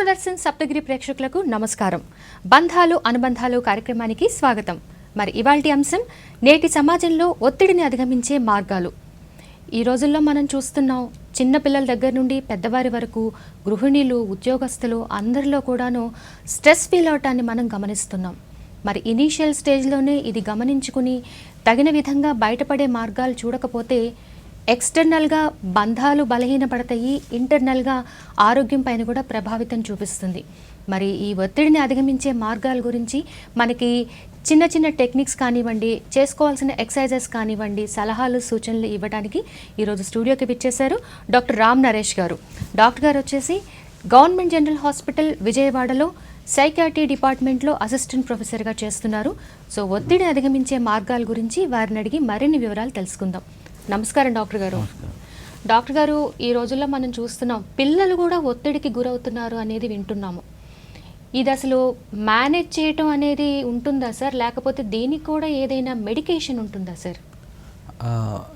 దూరదర్శన్ సప్తగిరి ప్రేక్షకులకు నమస్కారం. బంధాలు అనుబంధాలు కార్యక్రమానికి స్వాగతం. మరి ఇవాల్టి అంశం నేటి సమాజంలో ఒత్తిడిని అధిగమించే మార్గాలు. ఈ రోజుల్లో మనం చూస్తున్నాం, చిన్నపిల్లల దగ్గర నుండి పెద్దవారి వరకు గృహిణీలు, ఉద్యోగస్తులు అందరిలో కూడాను స్ట్రెస్ ఫీల్ అవటాన్ని మనం గమనిస్తున్నాం. మరి ఇనీషియల్ స్టేజ్లోనే ఇది గమనించుకుని తగిన విధంగా బయటపడే మార్గాలు చూడకపోతే ఎక్స్టర్నల్గా బంధాలు బలహీనపడతాయి, ఇంటర్నల్గా ఆరోగ్యం పైన కూడా ప్రభావితం చూపిస్తుంది. మరి ఈ ఒత్తిడిని అధిగమించే మార్గాల గురించి మనకి చిన్న చిన్న టెక్నిక్స్ కానివ్వండి, చేసుకోవాల్సిన ఎక్సర్సైజెస్ కానివ్వండి, సలహాలు సూచనలు ఇవ్వడానికి ఈరోజు స్టూడియోకి విచ్చేశారు డాక్టర్ రామ్ నరేష్ గారు. డాక్టర్ గారు వచ్చేసి గవర్నమెంట్ జనరల్ హాస్పిటల్ విజయవాడలో సైకియాట్రీ డిపార్ట్మెంట్లో అసిస్టెంట్ ప్రొఫెసర్గా చేస్తున్నారు. సో ఒత్తిడిని అధిగమించే మార్గాల గురించి వారిని అడిగి మరిన్ని వివరాలు తెలుసుకుందాం. నమస్కారం డాక్టర్ గారు. డాక్టర్ గారు, ఈ రోజుల్లో మనం చూస్తున్నాం, పిల్లలు కూడా ఒత్తిడికి గురవుతున్నారు అనేది వింటున్నాము. ఇది అసలు మేనేజ్ చేయటం అనేది ఉంటుందా సార్, లేకపోతే దీనికి కూడా ఏదైనా మెడికేషన్ ఉంటుందా సార్?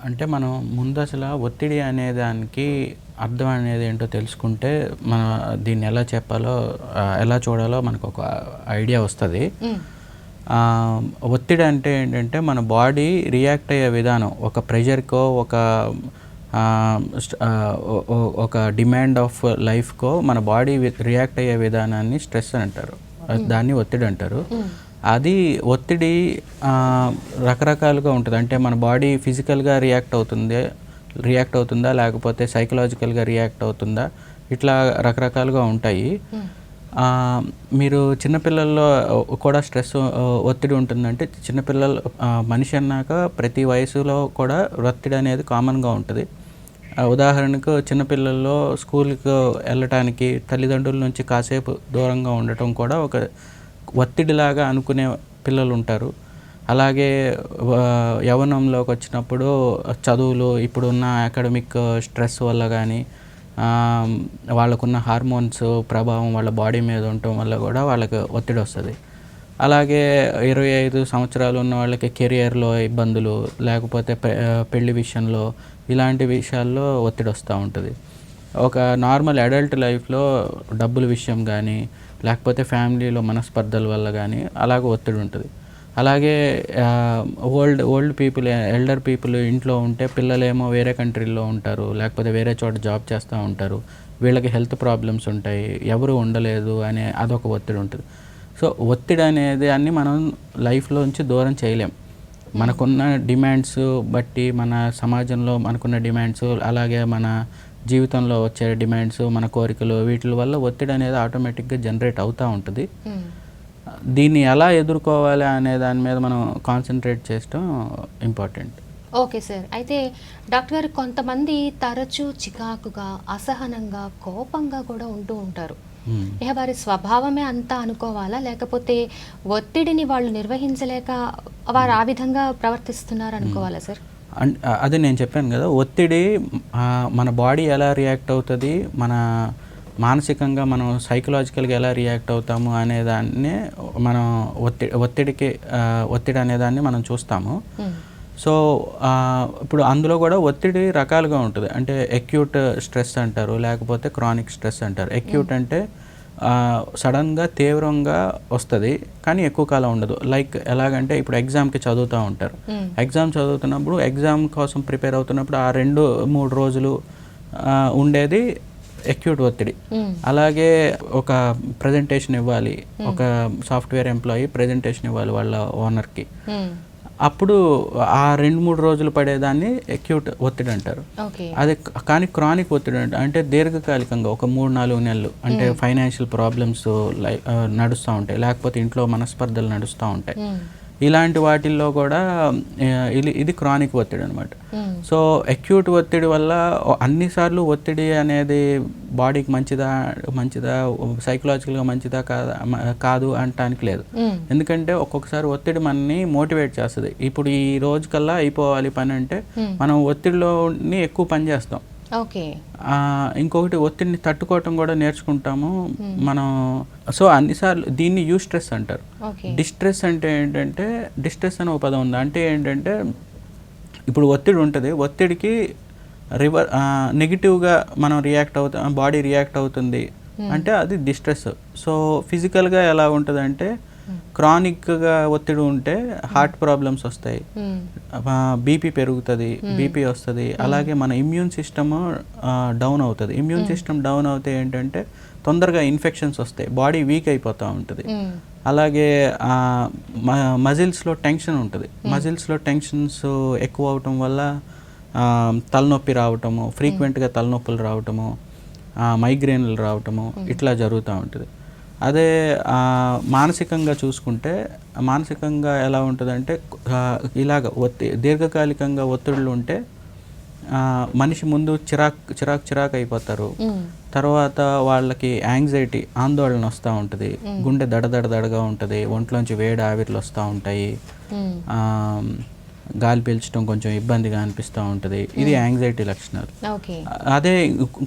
అంటే మనం ముందు అసలు ఒత్తిడి అనే దానికి అర్థం అనేది ఏంటో తెలుసుకుంటే మనం దీన్ని ఎలా చెప్పాలో, ఎలా చూడాలో మనకు ఒక ఐడియా వస్తుంది. ఒత్తిడి అంటే ఏంటంటే మన బాడీ రియాక్ట్ అయ్యే విధానం, ఒక ప్రెషర్కో, ఒక డిమాండ్ ఆఫ్ లైఫ్కో మన బాడీ రియాక్ట్ అయ్యే విధానాన్ని స్ట్రెస్ అని అంటారు, దాన్ని ఒత్తిడి అంటారు. అది ఒత్తిడి రకరకాలుగా ఉంటుంది. అంటే మన బాడీ ఫిజికల్గా రియాక్ట్ అవుతుందా లేకపోతే సైకలాజికల్గా రియాక్ట్ అవుతుందా, ఇట్లా రకరకాలుగా ఉంటాయి. మీరు చిన్నపిల్లల్లో కూడా స్ట్రెస్ ఒత్తిడి ఉంటుందంటే, చిన్నపిల్లలు మనిషి అన్నాక ప్రతి వయసులో కూడా ఒత్తిడి అనేది కామన్గా ఉంటుంది. ఉదాహరణకు చిన్నపిల్లల్లో స్కూల్కి వెళ్ళటానికి తల్లిదండ్రుల నుంచి కాసేపు దూరంగా ఉండటం కూడా ఒక ఒత్తిడిలాగా అనుకునే పిల్లలు ఉంటారు. అలాగే యవ్వనంలోకి వచ్చినప్పుడు చదువులు, ఇప్పుడున్న అకాడమిక్ స్ట్రెస్ వల్ల కానీ, వాళ్ళకున్న హార్మోన్స్ ప్రభావం వాళ్ళ బాడీ మీద ఉండటం వల్ల కూడా వాళ్ళకి ఒత్తిడి వస్తుంది. అలాగే 25 సంవత్సరాలు ఉన్న వాళ్ళకి కెరియర్లో ఇబ్బందులు, లేకపోతే పెళ్లి విషయంలో, ఇలాంటి విషయాల్లో ఒత్తిడి వస్తూ ఉంటుంది. ఒక నార్మల్ అడల్ట్ లైఫ్లో డబ్బుల విషయం కానీ, లేకపోతే ఫ్యామిలీలో మనస్పర్ధల వల్ల కానీ అలాగే ఒత్తిడి ఉంటుంది. అలాగే ఓల్డ్ పీపుల్, ఎల్డర్ పీపుల్ ఇంట్లో ఉంటే పిల్లలేమో వేరే కంట్రీల్లో ఉంటారు, లేకపోతే వేరే చోట జాబ్ చేస్తూ ఉంటారు, వీళ్ళకి హెల్త్ ప్రాబ్లమ్స్ ఉంటాయి, ఎవరు ఉండలేదు అనే అదొక ఒత్తిడి ఉంటుంది. సో ఒత్తిడి అనేది అన్ని మనం లైఫ్లోంచి దూరం చేయలేం. మనకున్న డిమాండ్స్ బట్టి, మన సమాజంలో మనకున్న డిమాండ్స్, అలాగే మన జీవితంలో వచ్చే డిమాండ్స్, మన కోరికలు, వీటి వల్ల ఒత్తిడి అనేది ఆటోమేటిక్గా జనరేట్ అవుతూ ఉంటుంది. దీన్ని ఎలా ఎదుర్కోవాలి అనే దాని మీద మనం కాన్సన్ట్రేట్ చేయడం ఇంపార్టెంట్. Okay sir. అయితే డాక్టర్ గారు, కొంతమంది తరచూ చికాకుగా, అసహనంగా, కోపంగా కూడా ఉంటూ ఉంటారు. ఇక వారి స్వభావమే అంతా అనుకోవాలా, లేకపోతే ఒత్తిడిని వాళ్ళు నిర్వహించలేక వారు ఆ విధంగా ప్రవర్తిస్తున్నారు అనుకోవాలా సార్? అదే నేను చెప్పాను కదా, ఒత్తిడి మన బాడీ ఎలా రియాక్ట్ అవుతుంది, మన మానసికంగా మనం సైకలాజికల్గా ఎలా రియాక్ట్ అవుతాము అనేదాన్ని మనం ఒత్తిడి అనేదాన్ని మనం చూస్తాము. సో ఇప్పుడు అందులో కూడా ఒత్తిడి రకాలుగా ఉంటుంది. అంటే అక్యూట్ స్ట్రెస్ అంటారు, లేకపోతే క్రానిక్ స్ట్రెస్ అంటారు. అక్యూట్ అంటే సడన్గా తీవ్రంగా వస్తుంది కానీ ఎక్కువ కాలం ఉండదు. లైక్ ఎలాగంటే, ఇప్పుడు ఎగ్జామ్కి చదువుతూ ఉంటారు, ఎగ్జామ్ చదువుతున్నప్పుడు, ఎగ్జామ్ కోసం ప్రిపేర్ అవుతున్నప్పుడు ఆ 2-3 రోజులు ఉండేది అక్యూట్ ఒత్తిడి. అలాగే ఒక ప్రజెంటేషన్ ఇవ్వాలి, ఒక సాఫ్ట్వేర్ ఎంప్లాయీ ప్రజెంటేషన్ ఇవ్వాలి వాళ్ళ ఓనర్కి, అప్పుడు ఆ 2-3 రోజులు పడేదాన్ని అక్యూట్ ఒత్తిడి అంటారు. అదే కానీ క్రానిక్ ఒత్తిడి అంటే దీర్ఘకాలికంగా ఒక 3-4 నెలలు, అంటే ఫైనాన్షియల్ ప్రాబ్లమ్స్ నడుస్తూ ఉంటాయి, లేకపోతే ఇంట్లో మనస్పర్ధలు నడుస్తూ ఉంటాయి. ఇలాంటి వాటిల్లో కూడా ఇది క్రానిక్ ఒత్తిడి అనమాట. సో అక్యూట్ ఒత్తిడి వల్ల అన్నిసార్లు ఒత్తిడి అనేది బాడీకి మంచిదా సైకలాజికల్గా మంచిదా కాదు అనటానికి లేదు. ఎందుకంటే ఒక్కొక్కసారి ఒత్తిడి మనని మోటివేట్ చేస్తుంది. ఇప్పుడు ఈ రోజు కల్లా అయిపోవాలి పని అంటే మనం ఒత్తిడిలోని ఎక్కువ పని చేస్తాం. ఇంకొకటి, ఒత్తిడిని తట్టుకోవటం కూడా నేర్చుకుంటాము మనం. సో అన్నిసార్లు దీన్ని యూస్ట్రెస్ అంటారు. డిస్ట్రెస్ అంటే ఏంటంటే, డిస్ట్రెస్ అనే ఒక పదం ఉంది. అంటే ఏంటంటే, ఇప్పుడు ఒత్తిడి ఉంటుంది, ఒత్తిడికి నెగిటివ్గా మనం బాడీ రియాక్ట్ అవుతుంది, అంటే అది డిస్ట్రెస్. సో ఫిజికల్గా ఎలా ఉంటుందంటే క్రానిక్గా ఒత్తిడి ఉంటే హార్ట్ ప్రాబ్లమ్స్ వస్తాయి, బీపీ పెరుగుతుంది, బీపీ వస్తుంది. అలాగే మన ఇమ్యూన్ సిస్టమ్ డౌన్ అవుతుంది. ఇమ్యూన్ సిస్టమ్ డౌన్ అవుతే ఏంటంటే తొందరగా ఇన్ఫెక్షన్స్ వస్తాయి, బాడీ వీక్ అయిపోతూ ఉంటుంది. అలాగే మజిల్స్లో టెన్షన్ ఉంటుంది. మజిల్స్లో టెన్షన్స్ ఎక్కువ అవటం వల్ల తలనొప్పి రావటము, ఫ్రీక్వెంట్గా తలనొప్పులు రావటము, మైగ్రేన్లు రావటము ఇట్లా జరుగుతూ ఉంటుంది. అదే మానసికంగా చూసుకుంటే మానసికంగా ఎలా ఉంటుందంటే ఇలాగ దీర్ఘకాలికంగా ఒత్తిడులు ఉంటే మనిషి ముందు చిరాకు అయిపోతారు. తర్వాత వాళ్ళకి యాంగ్జైటీ, ఆందోళన వస్తూ ఉంటుంది, గుండె దడగా ఉంటుంది, ఒంట్లోంచి వేడి ఆవిర్లు వస్తూ ఉంటాయి, గాలి పీల్చడం కొంచెం ఇబ్బందిగా అనిపిస్తూ ఉంటుంది. ఇది యాంగ్జైటీ లక్షణాలు. అదే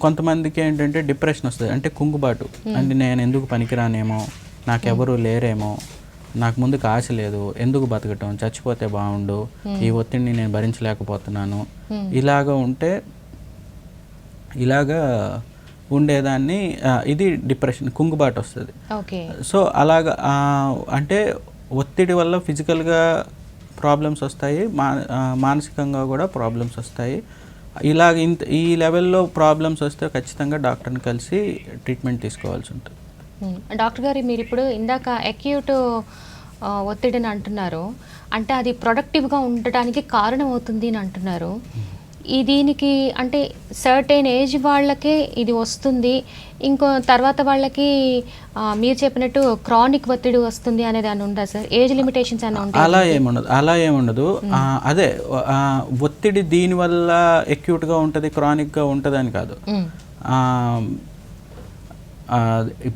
కొంతమందికి ఏంటంటే డిప్రెషన్ వస్తుంది, అంటే కుంగుబాటు, అంటే నేను ఎందుకు పనికిరానేమో, నాకెవరూ లేరేమో, నాకు ముందుకు ఆశ లేదు, ఎందుకు బతకటం, చచ్చిపోతే బాగుండు, ఈ ఒత్తిడిని నేను భరించలేకపోతున్నాను, ఇలాగా ఉండేదాన్ని ఇది డిప్రెషన్, కుంగుబాటు వస్తుంది. సో అలాగా అంటే ఒత్తిడి వల్ల ఫిజికల్గా ప్రాబ్లమ్స్ వస్తాయి, మానసికంగా కూడా ప్రాబ్లమ్స్ వస్తాయి. ఈ లెవెల్లో ప్రాబ్లమ్స్ వస్తే ఖచ్చితంగా డాక్టర్ని కలిసి ట్రీట్మెంట్ తీసుకోవాల్సి ఉంటుంది. డాక్టర్ గారు, మీరు ఇప్పుడు ఇందాక అక్యూట్ ఒత్తిడిని అంటున్నారు, అంటే అది ప్రొడక్టివ్గా ఉండటానికి కారణం అవుతుంది అని అంటున్నారు. దీనికి అంటే సర్టెన్ ఏజ్ వాళ్ళకే ఇది వస్తుంది, ఇంకో తర్వాత వాళ్ళకి మీరు చెప్పినట్టు క్రానిక్ ఒత్తిడి వస్తుంది అనేది అని ఉందా సార్? ఏజ్ లిమిటేషన్స్ అని ఉంటాయి? అలా ఏముండదు. అదే ఒత్తిడి దీనివల్ల అక్యూట్గా ఉంటుంది, క్రానిక్గా ఉంటుంది అని కాదు.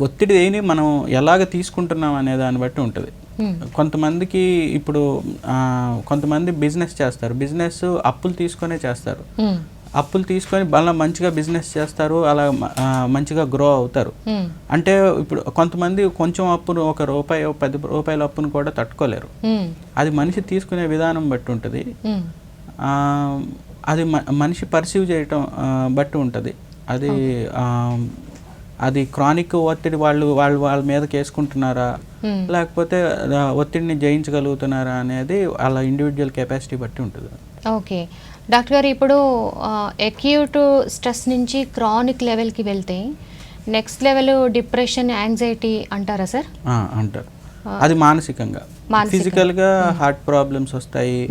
ఒత్తిడి దేని మనం ఎలాగ తీసుకుంటున్నాం అనే దాన్ని బట్టి ఉంటుంది. కొంతమందికి ఇప్పుడు కొంతమంది బిజినెస్ చేస్తారు, బిజినెస్ అప్పులు తీసుకొనే చేస్తారు, అప్పులు తీసుకొని బాగా మంచిగా బిజినెస్ చేస్తారు, అలా మంచిగా గ్రో అవుతారు. అంటే ఇప్పుడు కొంతమంది కొంచెం అప్పును, ₹1, ₹10 అప్పును కూడా తట్టుకోలేరు. అది మనిషి తీసుకునే విధానం బట్టి ఉంటుంది, అది మనిషి పర్సీవ్ చేయటం బట్టి ఉంటుంది. అది క్రానిక్ ఒత్తిడి వాళ్ళ మీదకి వేసుకుంటున్నారా, లేకపోతే ఒత్తిడిని జయించగలుగుతున్నారా అనేది వాళ్ళ ఇండివిజువల్ కెపాసిటీ బట్టి ఉంటుంది. ఓకే డాక్టర్ గారు, ఇప్పుడు అక్యూట్ స్ట్రెస్ నుంచి క్రానిక్ లెవెల్కి వెళ్తే నెక్స్ట్ లెవెల్ డిప్రెషన్, యాంగ్జైటీ అంటారా సార్? అంటారు. అది మానసికంగా. ఫిజికల్గా హార్ట్ ప్రాబ్లమ్స్ వస్తాయి,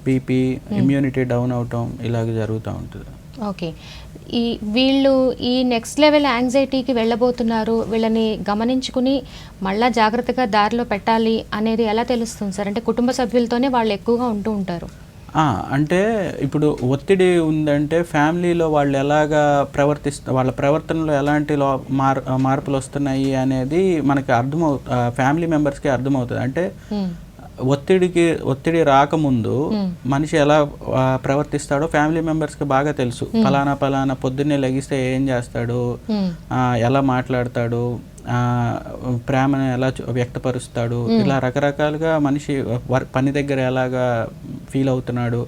బీపీ, ఇమ్యూనిటీ డౌన్ అవటం ఇలాగ జరుగుతూ ఉంటుంది. ఓకే, వీళ్ళు ఈ నెక్స్ట్ లెవెల్ యాంగ్జైటీకి వెళ్ళబోతున్నారు, వీళ్ళని గమనించుకుని మళ్ళీ జాగ్రత్తగా దారిలో పెట్టాలి అనేది ఎలా తెలుస్తుంది సార్? అంటే కుటుంబ సభ్యులతోనే వాళ్ళు ఎక్కువగా ఉంటూ ఉంటారు. అంటే ఇప్పుడు ఒత్తిడి ఉందంటే ఫ్యామిలీలో వాళ్ళు ఎలాగా వాళ్ళ ప్రవర్తనలో ఎలాంటి మార్పులు వస్తున్నాయి అనేది మనకి ఫ్యామిలీ మెంబర్స్కి అర్థమవుతుంది. అంటే ఒత్తిడి రాకముందు మనిషి ఎలా ప్రవర్తిస్తాడో ఫ్యామిలీ మెంబర్స్కి బాగా తెలుసు. పలానా పొద్దున్నే లెగిస్తే ఏం చేస్తాడు, ఎలా మాట్లాడతాడు, ప్రేమను ఎలా వ్యక్తపరుస్తాడు, ఇలా రకరకాలుగా మనిషి పని దగ్గర ఎలాగా ఫీల్ అవుతున్నాడు,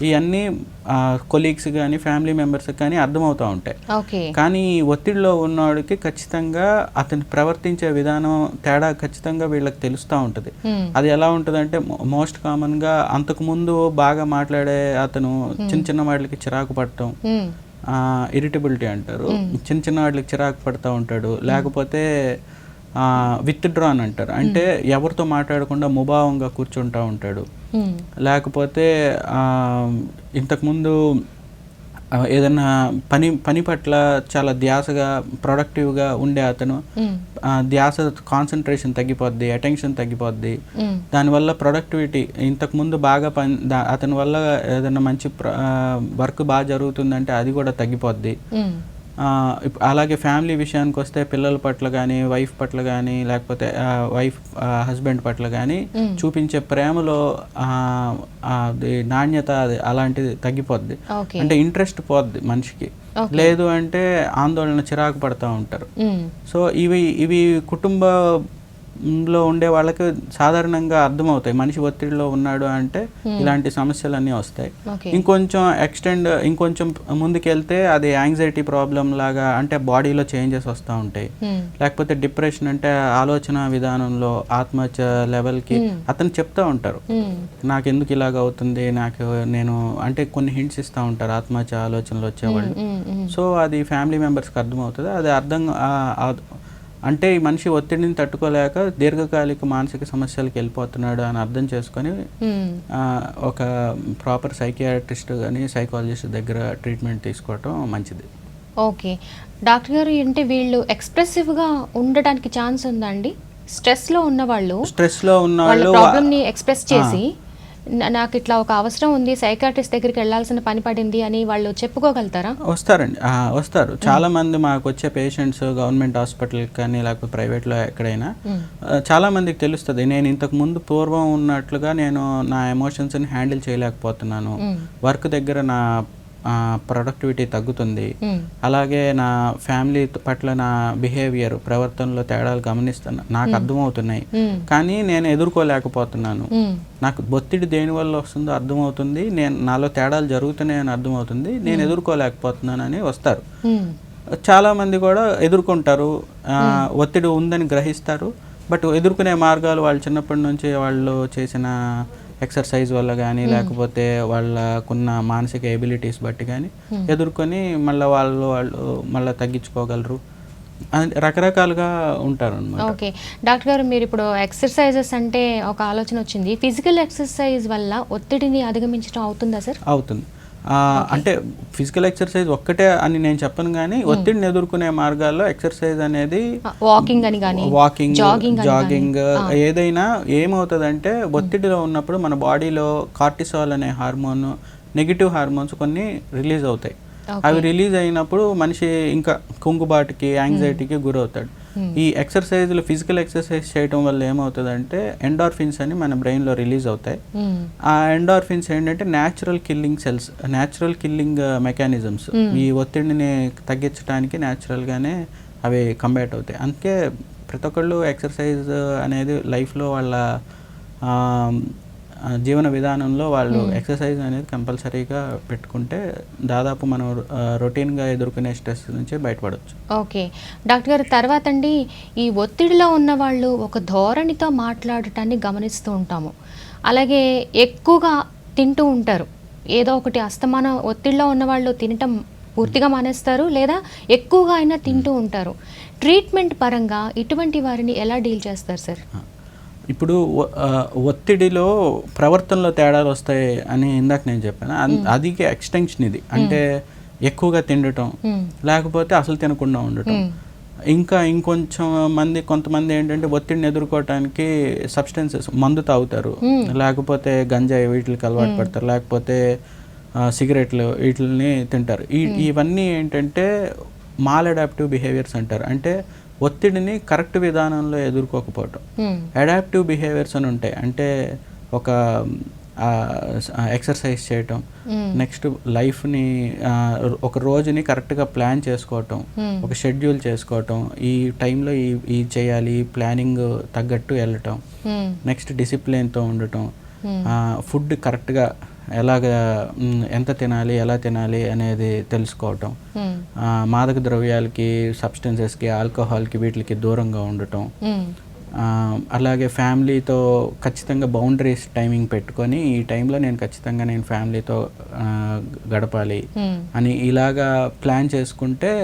ఇవన్నీ కొలీగ్స్ కానీ ఫ్యామిలీ మెంబర్స్ కానీ అర్థమవుతూ ఉంటాయి. కానీ ఒత్తిడిలో ఉన్నవాడికి ఖచ్చితంగా అతను ప్రవర్తించే విధానం తేడా ఖచ్చితంగా వీళ్ళకి తెలుస్తూ ఉంటుంది. అది ఎలా ఉంటుందంటే మోస్ట్ కామన్గా అంతకుముందు బాగా మాట్లాడే అతను చిన్న వాటికి చిరాకు పడటం, ఇరిటబిలిటీ అంటారు, చిన్న వాటికి చిరాకు పడుతూ ఉంటాడు. లేకపోతే విత్డ్రాన్ అంటారు, అంటే ఎవరితో మాట్లాడకుండా ముభావంగా కూర్చుంటూ ఉంటాడు. లేకపోతే ఇంతకుముందు ఏదైనా పని పట్ల చాలా ధ్యాసగా ప్రొడక్టివ్గా ఉండే అతను ధ్యాస, కాన్సన్ట్రేషన్ తగ్గిపోద్ది, అటెన్షన్ తగ్గిపోద్ది. దానివల్ల ప్రొడక్టివిటీ ఇంతకుముందు బాగా అతని వల్ల ఏదైనా మంచి వర్క్ బాగా జరుగుతుందంటే అది కూడా తగ్గిపోద్ది. అలాగే ఫ్యామిలీ విషయానికి వస్తే పిల్లల పట్ల కానీ, వైఫ్ పట్ల కానీ, లేకపోతే హస్బెండ్ పట్ల కానీ చూపించే ప్రేమలో నాణ్యత అలాంటిది తగ్గిపోద్ది. అంటే ఇంట్రెస్ట్ పోద్ది మనిషికి. లేదు అంటే ఆందోళన, చిరాకు పడుతూ ఉంటారు. సో ఇవి కుటుంబ లో ఉండే వాళ్ళకి సాధారణంగా అర్థమవుతాయి, మనిషి ఒత్తిడిలో ఉన్నాడు అంటే ఇలాంటి సమస్యలన్నీ వస్తాయి. ఇంకొంచెం ముందుకెళ్తే అది యాంగ్జైటీ ప్రాబ్లం లాగా, అంటే బాడీలో చేంజెస్ వస్తూ ఉంటాయి. లేకపోతే డిప్రెషన్ అంటే ఆలోచన విధానంలో ఆత్మహత్య లెవెల్కి అతను చెప్తూ ఉంటారు, నాకు ఎందుకు ఇలాగ అవుతుంది, నేను అంటే కొన్ని హింట్స్ ఇస్తూ ఉంటారు ఆత్మహత్య ఆలోచనలు వచ్చేవాళ్ళు. సో అది ఫ్యామిలీ మెంబర్స్కి అర్థమవుతుంది. అది అంటే ఈ మనిషి ఒత్తిడిని తట్టుకోలేక దీర్ఘకాలిక మానసిక సమస్యలకు వెళ్ళిపోతున్నాడు అని అర్థం చేసుకొని ఒక ప్రాపర్ సైకియాట్రిస్ట్ కానీ సైకాలజిస్ట్ దగ్గర ట్రీట్మెంట్ తీసుకోవటం మంచిది. ఓకే డాక్టర్ గారు, అంటే వీళ్ళు ఎక్స్ప్రెసివ్గా ఉండడానికి ఛాన్స్ ఉందా అండి? స్ట్రెస్లో ఉన్న వాళ్ళు ప్రాబ్లమ్ని ఎక్స్ప్రెస్ చేసి నాకు ఇట్లా ఒక అవసరం ఉంది, సైకాట్రిస్ట్ దగ్గరికి వెళ్ళాల్సిన పని పడింది అని వాళ్ళు చెప్పుకోగలుగుతారా? వస్తారు చాలా మంది మాకు వచ్చే పేషెంట్స్ గవర్నమెంట్ హాస్పిటల్ కానీ లేకపోతే ప్రైవేట్లో ఎక్కడైనా చాలా మందికి తెలుస్తుంది, నేను ఇంతకు ముందు పూర్వం ఉన్నట్లుగా నేను నా ఎమోషన్స్ని హ్యాండిల్ చేయలేకపోతున్నాను, వర్క్ దగ్గర నా ప్రొడక్టివిటీ తగ్గుతుంది, అలాగే నా ఫ్యామిలీ పట్ల నా బిహేవియర్ ప్రవర్తనలో తేడాలు గమనిస్తున్నా, నాకు అర్థమవుతున్నాయి, కానీ నేను ఎదుర్కోలేకపోతున్నాను, నాకు ఒత్తిడి దేనివల్ల వస్తుందో అర్థమవుతుంది, నాలో తేడాలు జరుగుతున్నాయని అర్థమవుతుంది, నేను ఎదుర్కోలేకపోతున్నానని వస్తారు. చాలామంది కూడా ఎదుర్కొంటారు, ఒత్తిడి ఉందని గ్రహిస్తారు, బట్ ఎదుర్కొనే మార్గాలు వాళ్ళు చిన్నప్పటి నుంచి వాళ్ళు చేసిన ఎక్సర్సైజ్ వల్ల కానీ లేకపోతే వాళ్ళకున్న మానసిక ఎబిలిటీస్ బట్టి కానీ ఎదుర్కొని వాళ్ళు మళ్ళీ తగ్గించుకోగలరు, రకరకాలుగా ఉంటారు అన్నమాట. ఓకే డాక్టర్ గారు, మీరు ఇప్పుడు ఎక్సర్సైజెస్ అంటే ఒక ఆలోచన వచ్చింది, ఫిజికల్ ఎక్సర్సైజ్ వల్ల ఒత్తిడిని అధిగమించడం అవుతుందా సార్? అవుతుంది. అంటే ఫిజికల్ ఎక్సర్సైజ్ ఒక్కటే అని నేను చెప్పను, కానీ ఒత్తిడిని ఎదుర్కొనే మార్గాల్లో ఎక్సర్సైజ్ అనేది వాకింగ్, జాగింగ్ ఏదైనా ఏమవుతుందంటే ఒత్తిడిలో ఉన్నప్పుడు మన బాడీలో కార్టిసాల్ అనే హార్మోన్, నెగిటివ్ హార్మోన్స్ కొన్ని రిలీజ్ అవుతాయి. అవి రిలీజ్ అయినప్పుడు మనిషి ఇంకా కుంగుబాటుకి యాంగ్జైటీకి గురవుతాడు. ఈ ఎక్సర్సైజ్లు ఫిజికల్ ఎక్సర్సైజ్ చేయడం వల్ల ఏమవుతుందంటే ఎండార్ఫిన్స్ అని మన బ్రెయిన్లో రిలీజ్ అవుతాయి. ఆ ఎండార్ఫిన్స్ ఏంటంటే న్యాచురల్ కిల్లింగ్ మెకానిజమ్స్, ఈ ఒత్తిడిని తగ్గించడానికి న్యాచురల్గానే అవి కంబాట్ అవుతాయి. అందుకే ప్రతి ఒక్కళ్ళు ఎక్సర్సైజ్ అనేది లైఫ్లో వాళ్ళ జీవన విధానంలో వాళ్ళు ఎక్సర్సైజ్ అనేది కంపల్సరీగా పెట్టుకుంటే దాదాపు మనం రొటీన్గా ఎదుర్కొనే స్ట్రెస్ నుంచి బయటపడవచ్చు. ఓకే డాక్టర్ గారు, తర్వాత అండి ఈ ఒత్తిడిలో ఉన్న వాళ్ళు ఒక ధోరణితో మాట్లాడటాన్ని గమనిస్తూ ఉంటాము, అలాగే ఎక్కువగా తింటూ ఉంటారు, ఏదో ఒకటి అస్తమానం ఒత్తిడిలో ఉన్న వాళ్ళు తినటం పూర్తిగా మానేస్తారు లేదా ఎక్కువగా అయినా తింటూ ఉంటారు. ట్రీట్మెంట్ పరంగా ఇటువంటి వారిని ఎలా డీల్ చేస్తారు సార్? ఇప్పుడు ఒత్తిడిలో ప్రవర్తనలో తేడాలు వస్తాయి అని ఇందాక నేను చెప్పాను, అది ఎక్స్టెన్షన్ ఇది. అంటే ఎక్కువగా తినటం, లేకపోతే అసలు తినకుండా ఉండటం. ఇంకా కొంతమంది ఏంటంటే ఒత్తిడిని ఎదుర్కోవటానికి సబ్స్టెన్సెస్, మందు తాగుతారు, లేకపోతే గంజాయి వీటికి అలవాటు పడతారు, లేకపోతే సిగరెట్లు వీటిని తింటారు. ఇవన్నీ ఏంటంటే మాల్ అడాప్టివ్ బిహేవియర్స్ అంటారు. అంటే ఒత్తిడిని కరెక్ట్ విధానంలో ఎదుర్కోకపోవటం. అడాప్టివ్ బిహేవియర్స్ అని ఉంటాయి, అంటే ఒక ఎక్సర్సైజ్ చేయటం, నెక్స్ట్ లైఫ్ని ఒక రోజుని కరెక్ట్గా ప్లాన్ చేసుకోవటం, ఒక షెడ్యూల్ చేసుకోవటం, ఈ టైంలో ఈ చేయాలి, ప్లానింగ్ తగ్గట్టు వెళ్ళటం, నెక్స్ట్ డిసిప్లిన్తో ఉండటం, ఫుడ్ కరెక్ట్గా ఎంత తినాలి, ఎలా తినాలి అనేది తెలుసుకోవటం, మాదక ద్రవ్యాలకి, సబ్స్టెన్సెస్కి, ఆల్కహాల్కి వీటికి దూరంగా ఉండటం, అలాగే ఫ్యామిలీతో ఖచ్చితంగా బౌండరీస్ టైమింగ్ పెట్టుకొని ఈ టైంలో నేను ఫ్యామిలీతో గడపాలి అని ఇలాగా ప్లాన్ చేసుకుంటే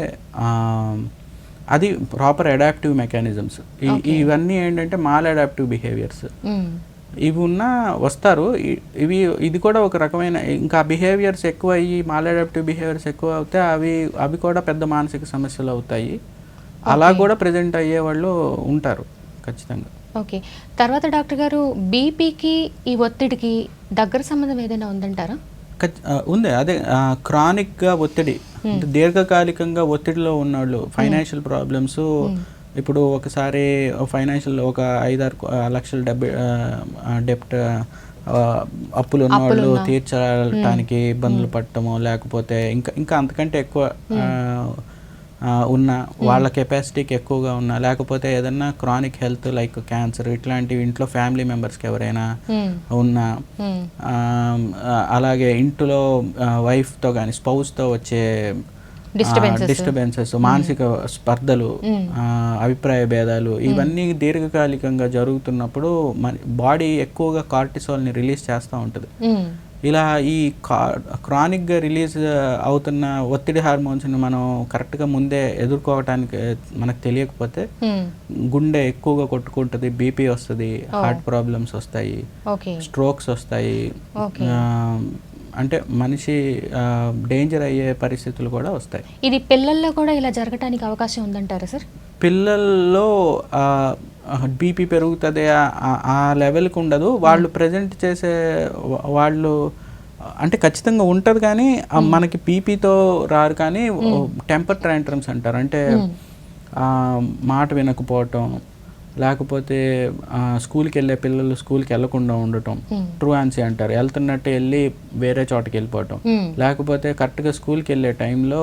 అది ప్రాపర్ అడాప్టివ్ మెకానిజమ్స్. ఇవన్నీ ఏంటంటే మాల్ అడాప్టివ్ బిహేవియర్స్. ఇవి వస్తారు. ఇది కూడా ఒక రకమైన ఇంకా బిహేవియర్స్ ఎక్కువ అయ్యి మాల్ అడాప్టివ్ బిహేవియర్స్ ఎక్కువ అవుతే అవి కూడా పెద్ద మానసిక సమస్యలు అవుతాయి. అలా కూడా ప్రజెంట్ అయ్యే వాళ్ళు ఉంటారు ఖచ్చితంగా. ఓకే, తర్వాత డాక్టర్ గారు, బీపీకి ఈ ఒత్తిడికి దగ్గర సంబంధం ఏదైనా ఉందంటారా? ఉంది. అదే క్రానిక్గా ఒత్తిడి, దీర్ఘకాలికంగా ఒత్తిడిలో ఉన్నవాళ్ళు, ఫైనాన్షియల్ ప్రాబ్లమ్స్, ఇప్పుడు ఒకసారి ఫైనాన్షియల్ ఒక 5-6 లక్షల డెప్ట్ అప్పులు ఉన్నవాళ్ళు తీర్చడానికి ఇబ్బందులు పడటము, లేకపోతే ఇంకా అంతకంటే ఎక్కువ ఉన్న వాళ్ళ కెపాసిటీకి ఎక్కువగా ఉన్నా, లేకపోతే ఏదన్నా క్రానిక్ హెల్త్ లైక్ క్యాన్సర్ ఇట్లాంటివి ఇంట్లో ఫ్యామిలీ మెంబర్స్కి ఎవరైనా ఉన్నా, అలాగే ఇంట్లో వైఫ్తో కానీ స్పౌస్తో వచ్చే డిస్టర్బెన్సెస్, మానసిక స్పర్ధలు, అభిప్రాయ భేదాలు ఇవన్నీ దీర్ఘకాలికంగా జరుగుతున్నప్పుడు బాడీ ఎక్కువగా కార్టిసాల్ని రిలీజ్ చేస్తూ ఉంటుంది. ఇలా ఈ క్రానిక్గా రిలీజ్ అవుతున్న ఒత్తిడి హార్మోన్స్ని మనం కరెక్ట్గా ముందే ఎదుర్కోవటానికి మనకు తెలియకపోతే గుండె ఎక్కువగా కొట్టుకుంటుంది, బీపీ వస్తుంది, హార్ట్ ప్రాబ్లమ్స్ వస్తాయి, స్ట్రోక్స్ వస్తాయి, అంటే మనిషి డేంజర్ అయ్యే పరిస్థితులు కూడా వస్తాయి. ఇది పిల్లల్లో కూడా ఇలా జరగడానికి అవకాశం ఉందంటారా సార్? పిల్లల్లో బీపీ పెరుగుతుంది ఆ లెవెల్కి ఉండదు. వాళ్ళు ప్రజెంట్ చేసే వాళ్ళు అంటే ఖచ్చితంగా ఉంటుంది, కానీ మనకి బీపీతో రారు. కానీ టెంపర్ ట్రాంట్రమ్స్ అంటారు, అంటే మాట వినకపోవటం, లేకపోతే స్కూల్కి వెళ్ళే పిల్లలు స్కూల్కి వెళ్ళకుండా ఉండటం, ట్రూయాన్సీ అంటారు, వెళ్తున్నట్టు వెళ్ళి వేరే చోటకి వెళ్ళిపోవటం, లేకపోతే కరెక్ట్గా స్కూల్కి వెళ్ళే టైంలో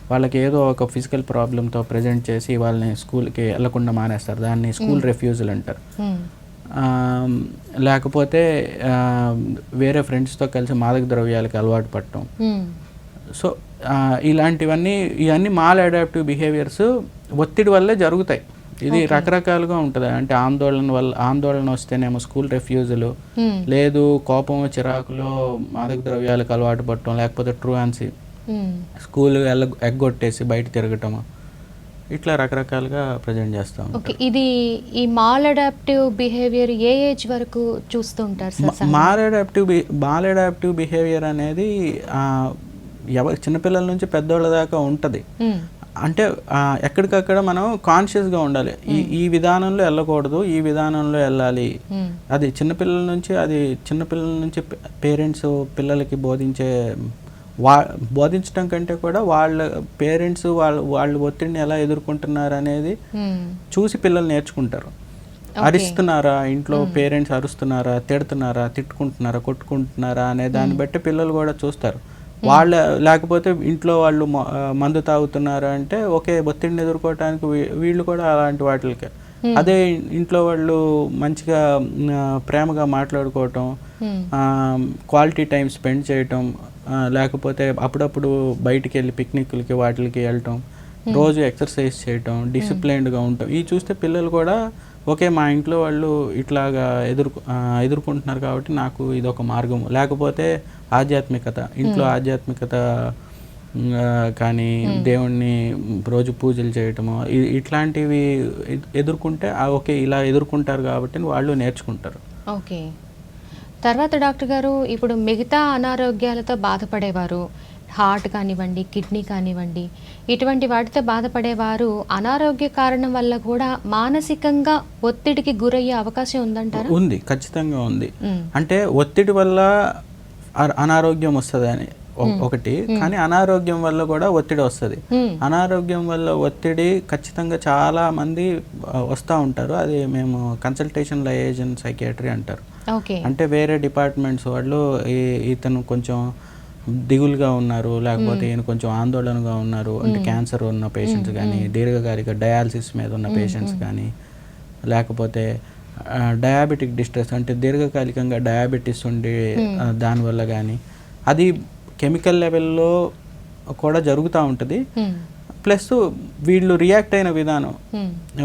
వాళ్ళకి ఏదో ఒక ఫిజికల్ ప్రాబ్లంతో ప్రజెంట్ చేసి వాళ్ళని స్కూల్కి వెళ్ళకుండా మానేస్తారు, దాన్ని స్కూల్ రెఫ్యూజల్ అంటారు. లేకపోతే వేరే ఫ్రెండ్స్తో కలిసి మాదక ద్రవ్యాలకు అలవాటు పడటం. సో ఇవన్నీ మాల్ అడాప్టివ్ బిహేవియర్స్ ఒత్తిడి వల్లే జరుగుతాయి. ఇది రకరకాలుగా ఉంటుంది, అంటే ఆందోళన వస్తేనేమో స్కూల్ రెఫ్యూజల్, లేదు కోపం చిరాకులో మాదక ద్రవ్యాలకు అలవాటు పడటం, లేకపోతే ట్రూయాన్సీ, స్కూల్ ఎగ్గొట్టేసి బయట తిరగటం, ఇట్లా రకరకాలుగా ప్రజెంట్ చేస్తాం. ఇది ఈ మాల్ అడాప్టివ్ బిహేవియర్ ఏ ఏజ్ వరకు చూస్తూ ఉంటారు సార్? మాల్ అడాప్టివ్ బిహేవియర్ అనేది చిన్నపిల్లల నుంచి పెద్దోళ్ళ దాకా ఉంటుంది. అంటే ఎక్కడికక్కడ మనం కాన్షియస్గా ఉండాలి, ఈ విధానంలో వెళ్ళకూడదు, ఈ విధానంలో వెళ్ళాలి. అది చిన్నపిల్లల నుంచి పేరెంట్స్ పిల్లలకి బోధించడం కంటే కూడా వాళ్ళ పేరెంట్స్ వాళ్ళు ఒత్తిడిని ఎలా ఎదుర్కొంటున్నారు అనేది చూసి పిల్లలు నేర్చుకుంటారు. అరుస్తున్నారా ఇంట్లో, పేరెంట్స్ అరుస్తున్నారా, తిడుతున్నారా, తిట్టుకుంటున్నారా, కొట్టుకుంటున్నారా అనే దాన్ని బట్టి పిల్లలు కూడా చూస్తారు. లేకపోతే ఇంట్లో వాళ్ళు మందు తాగుతున్నారు అంటే ఓకే, ఒత్తిడిని ఎదుర్కోవటానికి వీళ్ళు కూడా అలాంటి వాటికి. అదే ఇంట్లో వాళ్ళు మంచిగా ప్రేమగా మాట్లాడుకోవటం, క్వాలిటీ టైం స్పెండ్ చేయటం, లేకపోతే అప్పుడప్పుడు బయటికి వెళ్ళి పిక్నిక్లకి వాటికి వెళ్ళటం, రోజు ఎక్సర్సైజ్ చేయటం, డిసిప్లైన్డ్గా ఉండటం, ఇవి చూస్తే పిల్లలు కూడా ఓకే మా ఇంట్లో వాళ్ళు ఇట్లాగా ఎదుర్కొంటున్నారు కాబట్టి నాకు ఇదొక మార్గం. లేకపోతే ఆధ్యాత్మికత, ఇంట్లో ఆధ్యాత్మికత కానీ దేవుణ్ణి రోజు పూజలు చేయటము, ఇట్లాంటివి ఎదుర్కొంటే ఓకే ఇలా ఎదుర్కొంటారు కాబట్టి వాళ్ళు నేర్చుకుంటారు. ఓకే. తర్వాత డాక్టర్ గారు, ఇప్పుడు మిగతా అనారోగ్యాలతో బాధపడేవారు, హార్ట్ కానివ్వండి, కిడ్నీ కానివ్వండి, ఇటువంటి వాటితో బాధపడేవారు అనారోగ్య కారణం వల్ల కూడా మానసికంగా ఒత్తిడికి గురయ్యే అవకాశం ఉందంటారా? ఉంది, ఖచ్చితంగా ఉంది. అంటే ఒత్తిడి వల్ల అనారోగ్యం వస్తుంది అని ఒకటి, కానీ అనారోగ్యం వల్ల కూడా ఒత్తిడి వస్తుంది. అనారోగ్యం వల్ల ఒత్తిడి ఖచ్చితంగా చాలా మంది వస్తూ ఉంటారు. అది మేము కన్సల్టేషన్ లైజన్ సైకియాట్రీ అంటారు. అంటే వేరే డిపార్ట్మెంట్స్ వాళ్ళు ఇతను కొంచెం దిగులుగా ఉన్నారు, లేకపోతే ఈయన కొంచెం ఆందోళనగా ఉన్నారు అంటే క్యాన్సర్ ఉన్న పేషెంట్స్ కానీ, దీర్ఘకాలిక డయాలసిస్ మీద ఉన్న పేషెంట్స్ కానీ, లేకపోతే డయాబెటిక్ డిస్ట్రెస్ అంటే దీర్ఘకాలికంగా డయాబెటీస్ ఉండి దానివల్ల కానీ, అది కెమికల్ లెవెల్లో కూడా జరుగుతూ ఉంటుంది. ప్లస్ వీళ్ళు రియాక్ట్ అయిన విధానం,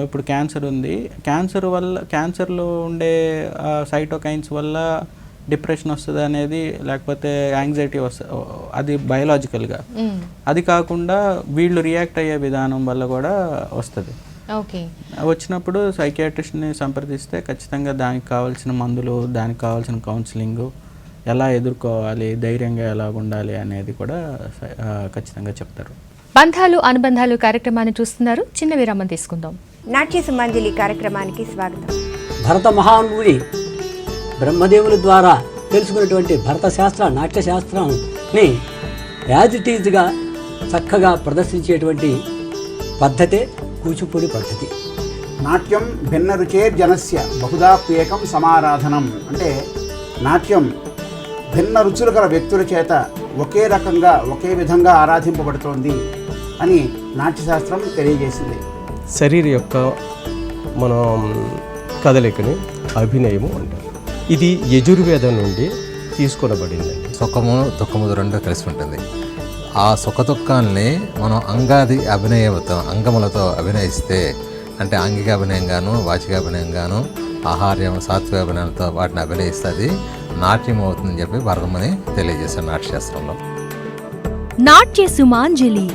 ఇప్పుడు క్యాన్సర్ ఉంది, క్యాన్సర్లో ఉండే సైటోకైన్స్ వల్ల డిప్రెషన్ వస్తుంది అనేది, లేకపోతే యాంగ్జైటీ వస్తుంది, అది బయలాజికల్గా. అది కాకుండా వీళ్ళు రియాక్ట్ అయ్యే విధానం వల్ల కూడా వస్తుంది. వచ్చినప్పుడు సైకియాట్రిస్ట్ని సంప్రదిస్తే ఖచ్చితంగా దానికి కావాల్సిన మందులు, దానికి కావాల్సిన కౌన్సిలింగ్, ఎలా ఎదుర్కోవాలి, ధైర్యంగా ఎలా ఉండాలి అనేది కూడా ఖచ్చితంగా చెప్తారు. బంధాలు అనుబంధాలు కార్యక్రమాన్ని చూస్తున్నారు. చిన్న విరామం తీసుకుందాం. నాట్య సుమాంజలి కార్యక్రమానికి స్వాగతం. భరత మహానుభుని బ్రహ్మదేవుల ద్వారా తెలుసుకున్నటువంటి భరత శాస్త్ర నాట్య శాస్త్రాన్ని యాజ్ ఇట్ ఈజ్గా చక్కగా ప్రదర్శించేటువంటి పద్ధతే కూచిపూడి పద్ధతి. నాట్యం భిన్న రుచే జనస్య బహుదా ప్రియకం సమారాధనం. అంటే నాట్యం భిన్న రుచులు గల వ్యక్తుల చేత ఒకే రకంగా ఒకే విధంగా ఆరాధింపబడుతోంది అని నాట్యశాస్త్రం తెలియజేసింది? శరీర యొక్క మనం కదలికని అభినయము అంటారు. ఇది యజుర్వేదం నుండి తీసుకొనబడిందండి. సుఖము దుఃఖము రెండు కలిసి ఉంటుంది. ఆ సుఖ దుఃఖాలని మనం అంగాది అభినయంతో అంగములతో అభినయిస్తే, అంటే ఆంగిక అభినయంగాను వాచిక అభినయంగాను ఆహార్యం సాత్విక అభినయంతో వాటిని అభినయిస్తే అది నాట్యం అవుతుందని చెప్పి భరతమని తెలియజేశారు నాట్యశాస్త్రంలో. నాట్య సుమాంజలి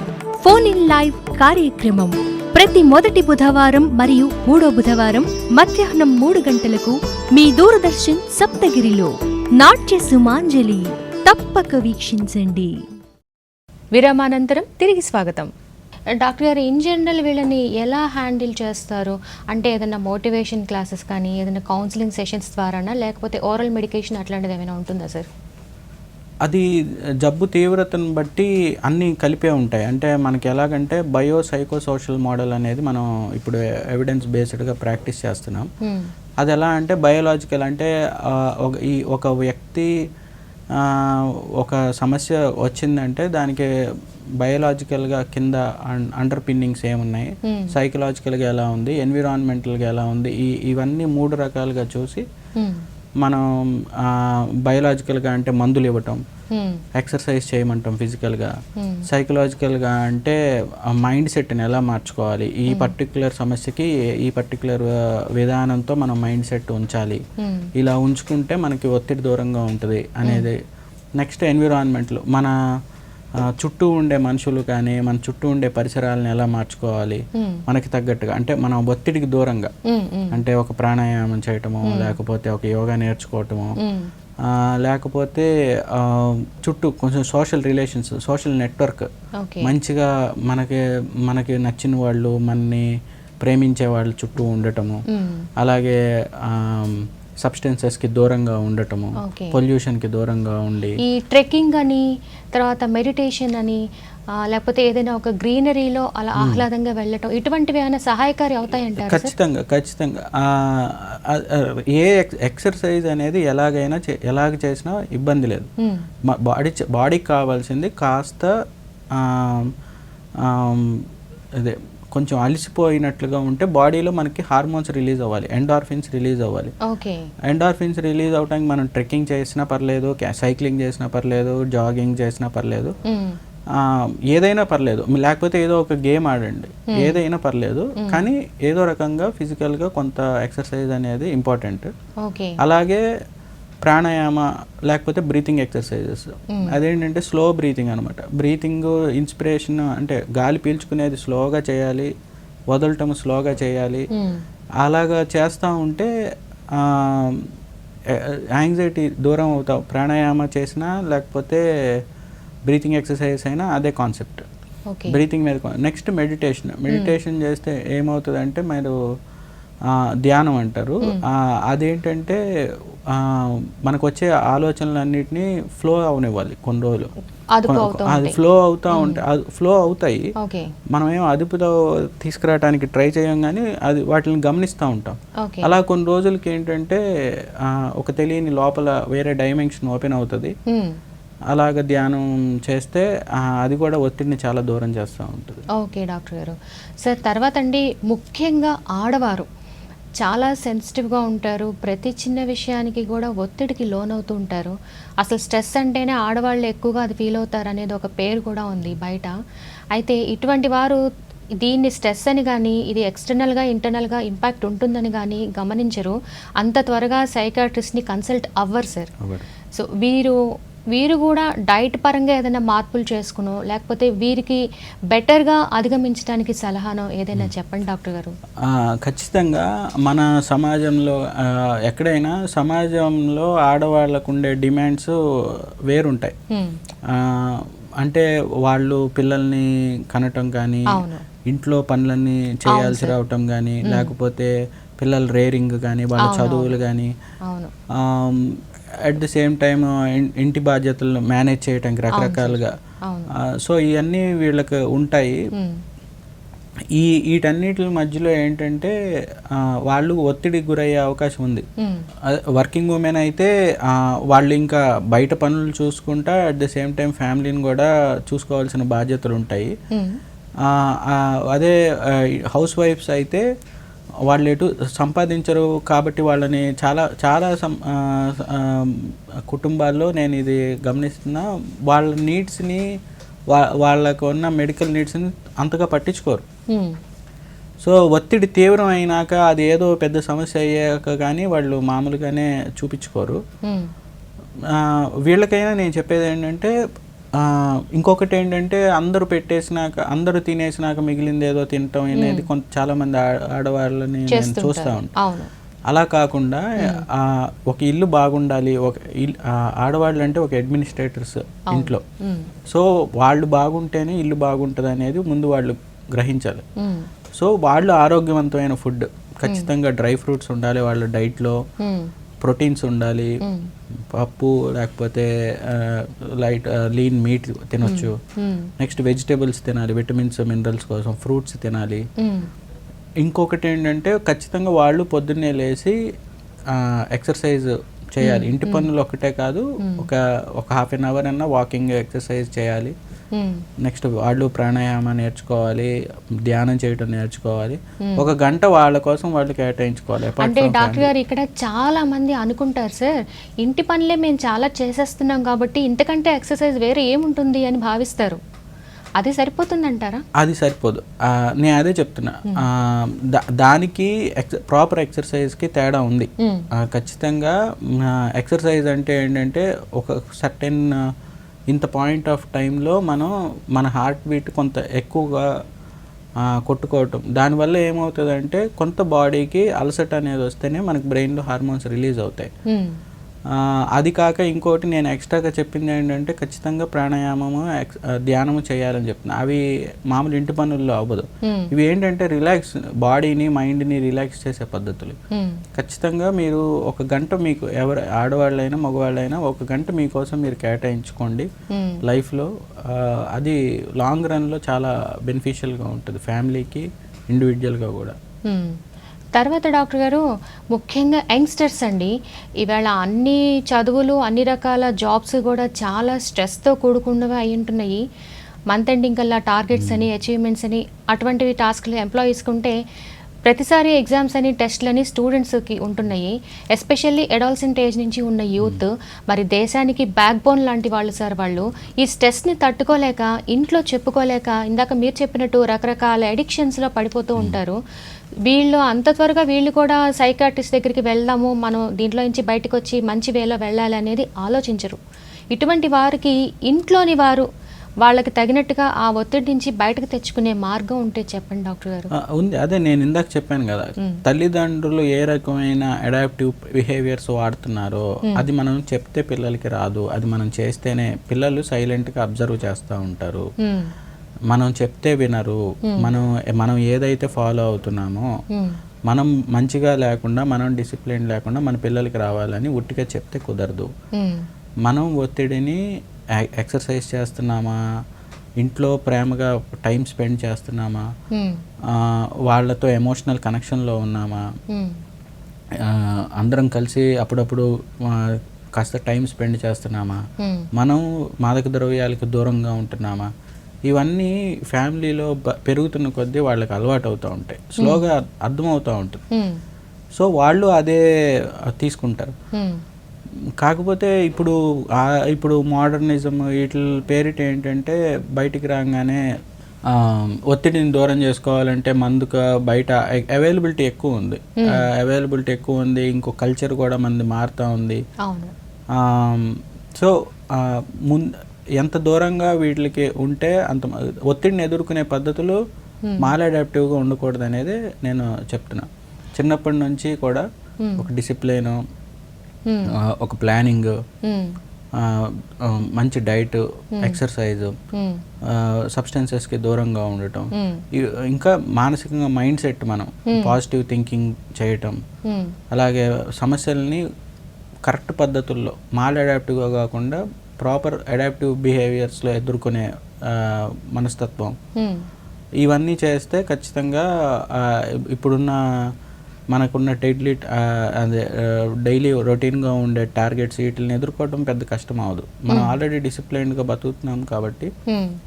ఫోన్ ఇన్ లైవ్ కార్యక్రమం ప్రతి మొదటి బుధవారం మరియు మూడో బుధవారం మధ్యాహ్నం 3 గంటలకు మీ దూరదర్శన్ సప్తగిరిలో. నాట్య సుమాంజలి తప్పక వీక్షించండి. విరామానంతరం తిరిగి స్వాగతం. డాక్టర్ గారు, ఇన్ జనరల్ వీళ్ళని ఎలా హ్యాండిల్ చేస్తారు? అంటే ఏదైనా మోటివేషన్ క్లాసెస్ కానీ ఏదైనా కౌన్సిలింగ్ సెషన్స్ ద్వారానా, లేకపోతే ఓరల్ మెడికేషన్ అట్లాంటిది ఏమైనా ఉంటుందా సార్? అది జబ్బు తీవ్రతను బట్టి అన్నీ కలిపే ఉంటాయి. అంటే మనకి ఎలాగంటే బయో సైకో సోషల్ మోడల్ అనేది మనం ఇప్పుడు ఎవిడెన్స్ బేస్డ్గా ప్రాక్టీస్ చేస్తున్నాం. అది ఎలా అంటే బయోలాజికల్, అంటే ఒక వ్యక్తి ఒక సమస్య వచ్చిందంటే దానికి బయోలాజికల్గా కింద అండర్ పిన్నింగ్స్ ఏమున్నాయి, సైకలాజికల్గా ఎలా ఉంది, ఎన్విరాన్మెంటల్గా ఎలా ఉంది, ఇవన్నీ 3 రకాలుగా చూసి మనం బయోలాజికల్గా అంటే మందులు ఇవ్వటం, ఎక్సర్సైజ్ చేయమంటాం ఫిజికల్గా, సైకలాజికల్గా అంటే మైండ్ సెట్ని ఎలా మార్చుకోవాలి, ఈ పర్టిక్యులర్ సమస్యకి ఈ పర్టిక్యులర్ విధానంతో మనం మైండ్ సెట్ ఉంచాలి, ఇలా ఉంచుకుంటే మనకి ఒత్తిడి దూరంగా ఉంటుంది అనేది. నెక్స్ట్ ఎన్విరాన్మెంట్లో మన చుట్టూ ఉండే మనుషులు కానీ మన చుట్టూ ఉండే పరిసరాలను ఎలా మార్చుకోవాలి మనకి తగ్గట్టుగా, అంటే మనం ఒత్తిడికి దూరంగా, అంటే ఒక ప్రాణాయామం చేయటము, లేకపోతే ఒక యోగా నేర్చుకోవటము, లేకపోతే చుట్టూ కొంచెం సోషల్ రిలేషన్స్, సోషల్ నెట్వర్క్ మంచిగా మనకి నచ్చిన వాళ్ళు, మనని ప్రేమించే వాళ్ళు చుట్టూ ఉండటము, అలాగే సబ్స్టెన్సెస్కి దూరంగా ఉండటము, పొల్యూషన్కి దూరంగా ఉండి, ఈ ట్రెక్కింగ్ అని, తర్వాత మెడిటేషన్ అని, లేకపోతే ఏదైనా ఒక గ్రీనరీలో అలా ఆహ్లాదంగా వెళ్ళటం, ఇటువంటివి ఏమైనా సహాయకారి అవుతాయంటారు? ఖచ్చితంగా ఏ ఎక్సర్సైజ్ అనేది ఎలాగ చేసినా ఇబ్బంది లేదు. బాడీకి కావాల్సింది కాస్త అదే కొంచెం అలసిపోయినట్లుగా ఉంటే బాడీలో మనకి హార్మోన్స్ రిలీజ్ అవ్వాలి, ఎండార్ఫిన్స్ రిలీజ్ అవ్వాలి. ఎండార్ఫిన్స్ రిలీజ్ అవడానికి మనం ట్రెక్కింగ్ చేసినా పర్లేదు, సైక్లింగ్ చేసినా పర్లేదు, జాగింగ్ చేసినా పర్లేదు, ఏదైనా పర్లేదు, లేకపోతే ఏదో ఒక గేమ్ ఆడండి, ఏదైనా పర్లేదు, కానీ ఏదో రకంగా ఫిజికల్గా కొంత ఎక్సర్సైజ్ అనేది ఇంపార్టెంట్. అలాగే ప్రాణాయామ లేకపోతే బ్రీతింగ్ ఎక్సర్సైజెస్, అదేంటంటే స్లో బ్రీతింగ్ అనమాట. బ్రీతింగ్ ఇన్స్పిరేషన్ అంటే గాలి పీల్చుకునేది స్లోగా చేయాలి, వదలటం స్లోగా చేయాలి. అలాగా చేస్తూ ఉంటే యాంగ్జైటీ దూరం అవుతావు. ప్రాణాయామ చేసినా లేకపోతే బ్రీతింగ్ ఎక్సర్సైజ్ అయినా అదే కాన్సెప్ట్, బ్రీతింగ్ మీద. నెక్స్ట్ మెడిటేషన్ చేస్తే ఏమవుతుందంటే మీరు ధ్యానం అంటారు. అదేంటంటే మనకు వచ్చే ఆలోచనలన్నిటినీ ఫ్లో అవనివ్వాలి కొన్ని రోజులు. అది ఫ్లో అవుతాయి, మనమేమో అదుపులో తీసుకురావడానికి ట్రై చేయం, కానీ అది వాటిని గమనిస్తూ ఉంటాం. అలా కొన్ని రోజులకి ఏంటంటే ఒక తెలియని లోపల వేరే డైమెన్షన్ ఓపెన్ అవుతుంది. అలాగ ధ్యానం చేస్తే అది కూడా ఒత్తిడిని చాలా దూరం చేస్తూ ఉంటుంది. ఓకే డాక్టర్ గారు. సార్, తర్వాత అండి, ముఖ్యంగా ఆడవారు చాలా సెన్సిటివ్గా ఉంటారు, ప్రతి చిన్న విషయానికి కూడా ఒత్తిడికి లోనవుతూ ఉంటారు. అసలు స్ట్రెస్ అంటేనే ఆడవాళ్ళు ఎక్కువగా అది ఫీల్ అవుతారు అనేది ఒక పేరు కూడా ఉంది బయట. అయితే ఇటువంటి వారు దీన్ని స్ట్రెస్ అని కానీ ఇది ఎక్స్టర్నల్గా ఇంటర్నల్గా ఇంపాక్ట్ ఉంటుందని కానీ గమనించరు, అంత త్వరగా సైకాట్రిస్ట్ని కన్సల్ట్ అవ్వరు సార్. సో వీరు కూడా డైట్ పరంగా ఏదైనా మార్పులు చేసుకునో, లేకపోతే వీరికి బెటర్గా అధిగమించడానికి సలహానో ఏదైనా చెప్పండి డాక్టర్ గారు. ఖచ్చితంగా మన సమాజంలో ఎక్కడైనా సమాజంలో ఆడవాళ్ళకు ఉండే డిమాండ్స్ వేరుంటాయి. అంటే వాళ్ళు పిల్లల్ని కనటం కానీ, ఇంట్లో పనులన్నీ చేయాల్సి రావటం కానీ, లేకపోతే పిల్లల రేరింగ్ కానీ, వాళ్ళ చదువులు కానీ, అట్ ది సేమ్ టైమ్ ఇంటి బాధ్యతలను మేనేజ్ చేయడానికి రకరకాలుగా. సో ఇవన్నీ వీళ్ళకి ఉంటాయి. వీటన్నిటి మధ్యలో ఏంటంటే వాళ్ళు ఒత్తిడికి గురయ్యే అవకాశం ఉంది. వర్కింగ్ ఉమెన్ అయితే వాళ్ళు ఇంకా బయట పనులు చూసుకుంటా అట్ ది సేమ్ టైం ఫ్యామిలీని కూడా చూసుకోవాల్సిన బాధ్యతలు ఉంటాయి. అదే హౌస్ వైఫ్స్ అయితే వాళ్ళు ఎటు సంపాదించరు కాబట్టి వాళ్ళని చాలా కుటుంబాల్లో నేను ఇది గమనిస్తున్నా, వాళ్ళ నీడ్స్ని వాళ్ళకు ఉన్న మెడికల్ నీడ్స్ని అంతగా పట్టించుకోరు. సో ఒత్తిడి తీవ్రం అయినాక అది ఏదో పెద్ద సమస్య అయ్యాక కానీ వాళ్ళు మామూలుగానే చూపించుకోరు. వీళ్ళకైనా నేను చెప్పేది ఏంటంటే, ఇంకొకటి ఏంటంటే అందరూ పెట్టేసినాక అందరూ తినేసినాక మిగిలింది ఏదో తినటం అనేది చాలామంది ఆడవాళ్ళని నేను చూస్తూ ఉంటాను. అలా కాకుండా ఒక ఇల్లు బాగుండాలి, ఒక ఆడవాళ్ళు అంటే ఒక అడ్మినిస్ట్రేటర్స్ ఇంట్లో. సో వాళ్ళు బాగుంటేనే ఇల్లు బాగుంటుంది అనేది ముందు వాళ్ళు గ్రహించాలి. సో వాళ్ళు ఆరోగ్యవంతమైన ఫుడ్ ఖచ్చితంగా డ్రై ఫ్రూట్స్ ఉండాలి వాళ్ళ డైట్లో, ప్రోటీన్స్ ఉండాలి, పప్పు లేకపోతే లీన్ మీట్ తినొచ్చు, నెక్స్ట్ వెజిటేబుల్స్ తినాలి విటమిన్స్ మినరల్స్ కోసం, ఫ్రూట్స్ తినాలి. ఇంకొకటి ఏంటంటే ఖచ్చితంగా వాళ్ళు పొద్దున్నే లేచి ఎక్సర్సైజ్ చేయాలి. ఇంటి పనులు ఒకటే కాదు, ఒక హాఫ్ అన్ అవర్ అన్నా వాకింగ్ ఎక్సర్సైజ్ చేయాలి. నెక్స్ట్ వాళ్ళు ప్రాణాయామం నేర్చుకోవాలి, ధ్యానం చేయటం నేర్చుకోవాలి. ఒక గంట వాళ్ళ కోసం వాళ్ళు కేటాయించుకోవాలి. అంటే డాక్టర్ గారు ఇక్కడ చాలా మంది అనుకుంటారు, సార్ ఇంటి పనులే మేము చాలా చేసేస్తున్నాం కాబట్టి ఇంతకంటే ఎక్సర్సైజ్ వేరే ఏముంటుంది అని భావిస్తారు. అది సరిపోతుందంటారా? అది సరిపోదు. నేను అదే చెప్తున్నా, దానికి ప్రాపర్ ఎక్సర్సైజ్కి తేడా ఉంది. ఖచ్చితంగా ఎక్సర్సైజ్ అంటే ఏంటంటే ఒక సర్టెన్ ఇంత పాయింట్ ఆఫ్ టైంలో మన హార్ట్ బీట్ కొంత ఎక్కువగా కొట్టుకోవటం, దానివల్ల ఏమవుతుందంటే కొంత బాడీకి అలసట అనేది వస్తేనే మనకి బ్రెయిన్లో హార్మోన్స్ రిలీజ్ అవుతాయి. అది కాక ఇంకోటి నేను ఎక్స్ట్రాగా చెప్పింది ఏంటంటే ఖచ్చితంగా ప్రాణాయామము ధ్యానము చేయాలని చెప్తున్నా. అవి మామూలు ఇంటి పనుల్లో అవ్వదు. ఇవి ఏంటంటే రిలాక్స్ బాడీని మైండ్ని రిలాక్స్ చేసే పద్ధతులు. ఖచ్చితంగా మీరు ఒక గంట మీకు ఎవరు ఆడవాళ్ళైనా మగవాళ్ళైనా ఒక గంట మీకోసం మీరు కేటాయించుకోండి లైఫ్లో. అది లాంగ్ రన్లో చాలా బెనిఫిషియల్గా ఉంటుంది ఫ్యామిలీకి, ఇండివిజువల్గా కూడా. తర్వాత డాక్టర్ గారు ముఖ్యంగా యంగ్స్టర్స్ అండి, ఇవాళ అన్ని చదువులు అన్ని రకాల జాబ్స్ కూడా చాలా స్ట్రెస్తో కూడుకున్నవి అయి ఉంటున్నాయి. మంత్ ఎండింగ్ కల్లా టార్గెట్స్ అని, అచీవ్మెంట్స్ అని అటువంటివి టాస్క్లు ఎంప్లాయీస్కి ఉంటే ప్రతిసారి ఎగ్జామ్స్ అని, టెస్ట్లని స్టూడెంట్స్కి ఉంటున్నాయి. ఎస్పెషల్లీ అడాలసెంట్ ఏజ్ నుంచి ఉన్న యూత్, మరి దేశానికి బ్యాక్ బోన్ లాంటి వాళ్ళు సార్. వాళ్ళు ఈ స్ట్రెస్ని తట్టుకోలేక, ఇంట్లో చెప్పుకోలేక, ఇందాక మీరు చెప్పినట్టు రకరకాల అడిక్షన్స్లో పడిపోతూ ఉంటారు. వీళ్ళు అంత త్వరగా వీళ్ళు కూడా సైకాట్రిస్ట్ దగ్గరికి వెళ్దాము, మనం దీంట్లో నుంచి బయటకు వచ్చి మంచి వేలో వెళ్ళాలి అనేది ఆలోచించరు. ఇటువంటి వారికి ఇంట్లోని వారు వాళ్ళకి తగినట్టుగా ఆ ఒత్తిడి నుంచి బయటకు తెచ్చుకునే మార్గం ఉంటే చెప్పండి డాక్టర్ గారు. ఉంది, అదే నేను ఇందాక చెప్పాను కదా, తల్లిదండ్రులు ఏ రకమైన అడాప్టివ్ బిహేవియర్స్ వాడుతున్నారో అది మనం చెప్తే పిల్లలకి రాదు. అది మనం చేస్తేనే పిల్లలు సైలెంట్గా అబ్జర్వ్ చేస్తూ ఉంటారు. మనం చెప్తే వినరు. మనం ఏదైతే ఫాలో అవుతున్నామో, మనం మంచిగా లేకుండా, మనం డిసిప్లిన్ లేకుండా మన పిల్లలకి రావాలని ఉట్టిగా చెప్తే కుదరదు. మనం ఒత్తిడిని ఎక్సర్సైజ్ చేస్తున్నామా, ఇంట్లో ప్రేమగా టైం స్పెండ్ చేస్తున్నామా, వాళ్ళతో ఎమోషనల్ కనెక్షన్లో ఉన్నామా, అందరం కలిసి అప్పుడప్పుడు కాస్త టైం స్పెండ్ చేస్తున్నామా, మనం మాదక ద్రవ్యాలకు దూరంగా ఉంటున్నామా, ఇవన్నీ ఫ్యామిలీలో పెరుగుతున్న కొద్దీ వాళ్ళకి అలవాటు అవుతూ ఉంటాయి, స్లోగా అర్థమవుతూ ఉంటుంది. సో వాళ్ళు అదే తీసుకుంటారు. కాకపోతే ఇప్పుడు మోడర్నిజం వీటి పేరిట ఏంటంటే బయటికి రాగానే ఒత్తిడిని దూరం చేసుకోవాలంటే మందుకు బయట అవైలబిలిటీ ఎక్కువ ఉంది. ఇంకో కల్చర్ కూడా మంది మారుతూ ఉంది. సో ఎంత దూరంగా వీటికి ఉంటే అంత ఒత్తిడిని ఎదుర్కొనే పద్ధతులు మాలాడాప్టివ్గా ఉండకూడదు అనేది నేను చెప్తున్నా. చిన్నప్పటి నుంచి కూడా ఒక డిసిప్లిన్, ఒక ప్లానింగ్, మంచి డైట్, ఎక్సర్సైజ్, సబ్స్టెన్సెస్కి దూరంగా ఉండటం, ఇంకా మానసికంగా మైండ్ సెట్ మనం పాజిటివ్ థింకింగ్ చేయటం, అలాగే సమస్యల్ని కరెక్ట్ పద్ధతుల్లో మాలాడాప్టివ్గా కాకుండా ప్రాపర్ అడాప్టివ్ బిహేవియర్స్లో ఎదుర్కొనే మనస్తత్వం, ఇవన్నీ చేస్తే ఖచ్చితంగా ఇప్పుడున్న మనకున్న డైలీ రొటీన్గా ఉండే టార్గెట్స్ వీటిని ఎదుర్కోవడం పెద్ద కష్టం అవ్వదు. మనం ఆల్రెడీ డిసిప్లైన్డ్గా బతుకుతున్నాం కాబట్టి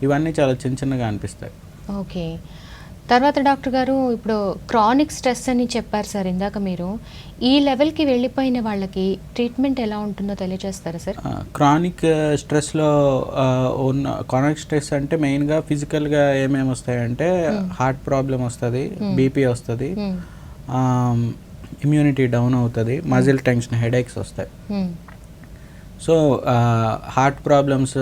ఇవన్నీ చాలా చిన్నగా అనిపిస్తాయి. ఓకే. తర్వాత డాక్టర్ గారు ఇప్పుడు క్రానిక్ స్ట్రెస్ అని చెప్పారు సార్ ఇందాక మీరు. ఈ లెవెల్కి వెళ్ళిపోయిన వాళ్ళకి ట్రీట్మెంట్ ఎలా ఉంటుందో తెలియజేస్తారా సార్? క్రానిక్ స్ట్రెస్లో ఉన్న క్రానిక్ స్ట్రెస్ అంటే మెయిన్గా ఫిజికల్గా ఏమేమి వస్తాయంటే హార్ట్ ప్రాబ్లం వస్తుంది, బీపీ వస్తుంది, ఇమ్యూనిటీ డౌన్ అవుతుంది, మజిల్ టెన్షన్, హెడేక్స్ వస్తాయి. సో హార్ట్ ప్రాబ్లమ్స్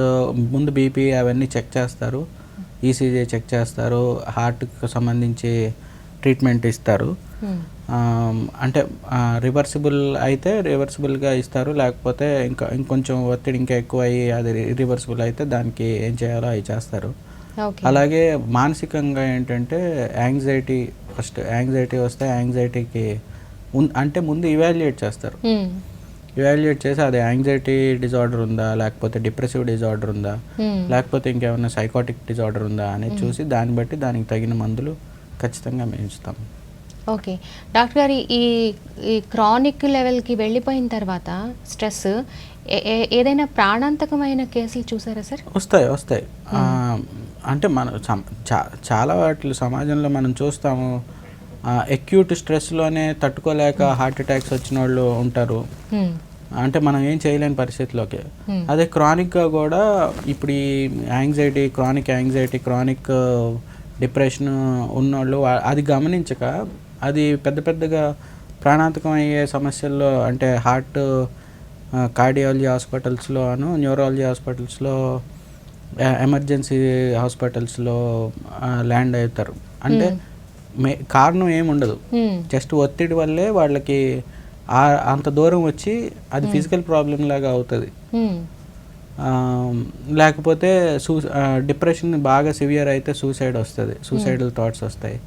ముందు బీపీ అవన్నీ చెక్ చేస్తారు, ఈసీజీ చెక్ చేస్తారు, హార్ట్కి సంబంధించి ట్రీట్మెంట్ ఇస్తారు. అంటే రివర్సిబుల్ అయితే రివర్సిబుల్గా ఇస్తారు, లేకపోతే ఇంకొంచెం ఒత్తిడి ఇంకా ఎక్కువ అయ్యి అది రివర్సిబుల్ అయితే దానికి ఏం చేయాలో అవి చేస్తారు. అలాగే మానసికంగా ఏంటంటే యాంగ్జైటీ, ఫస్ట్ యాంగ్జైటీ వస్తే యాంగ్జైటీకి అంటే ముందు ఇవాల్యుయేట్ చేస్తారు. ఇవాల్యుయేట్ చేసి అది యాంగ్జైటీ డిజార్డర్ ఉందా, లేకపోతే డిప్రెసివ్ డిజార్డర్ ఉందా, లేకపోతే ఇంకేమైనా సైకాటిక్ డిజార్డర్ ఉందా అనేది చూసి దాన్ని బట్టి దానికి తగిన మందులు ఖచ్చితంగా మేము ఇస్తాం. ఓకే డాక్టర్ గారు, ఈ క్రానిక్ లెవెల్కి వెళ్ళిపోయిన తర్వాత స్ట్రెస్ ఏదైనా ప్రాణాంతకమైన కేసులు చూసారా సార్? వస్తాయి. అంటే మన చాలా వాటి సమాజంలో మనం చూస్తాము. అక్యూట్ స్ట్రెస్లోనే తట్టుకోలేక హార్ట్ అటాక్స్ వచ్చిన వాళ్ళు ఉంటారు. అంటే మనం ఏం చేయలేని పరిస్థితిలోకి. అదే క్రానిక్గా కూడా ఇప్పుడు ఈ యాంగ్జైటీ, క్రానిక్ డిప్రెషన్ ఉన్నోళ్ళు అది గమనించక అది పెద్దగా ప్రాణాంతకం అయ్యే సమస్యల్లో, అంటే హార్ట్ కార్డియాలజీ హాస్పిటల్స్లో న్యూరాలజీ హాస్పిటల్స్లో, ఎమర్జెన్సీ హాస్పిటల్స్లో ల్యాండ్ అవుతారు. అంటే కారణం ఏముండదు, జస్ట్ ఒత్తిడి వల్లే వాళ్ళకి అంత దూరం వచ్చి అది ఫిజికల్ ప్రాబ్లం లాగా అవుతుంది. లేకపోతే డిప్రెషన్ బాగా సివియర్ అయితే సూసైడ్ వస్తుంది, సూసైడల్ థాట్స్ వస్తాయి.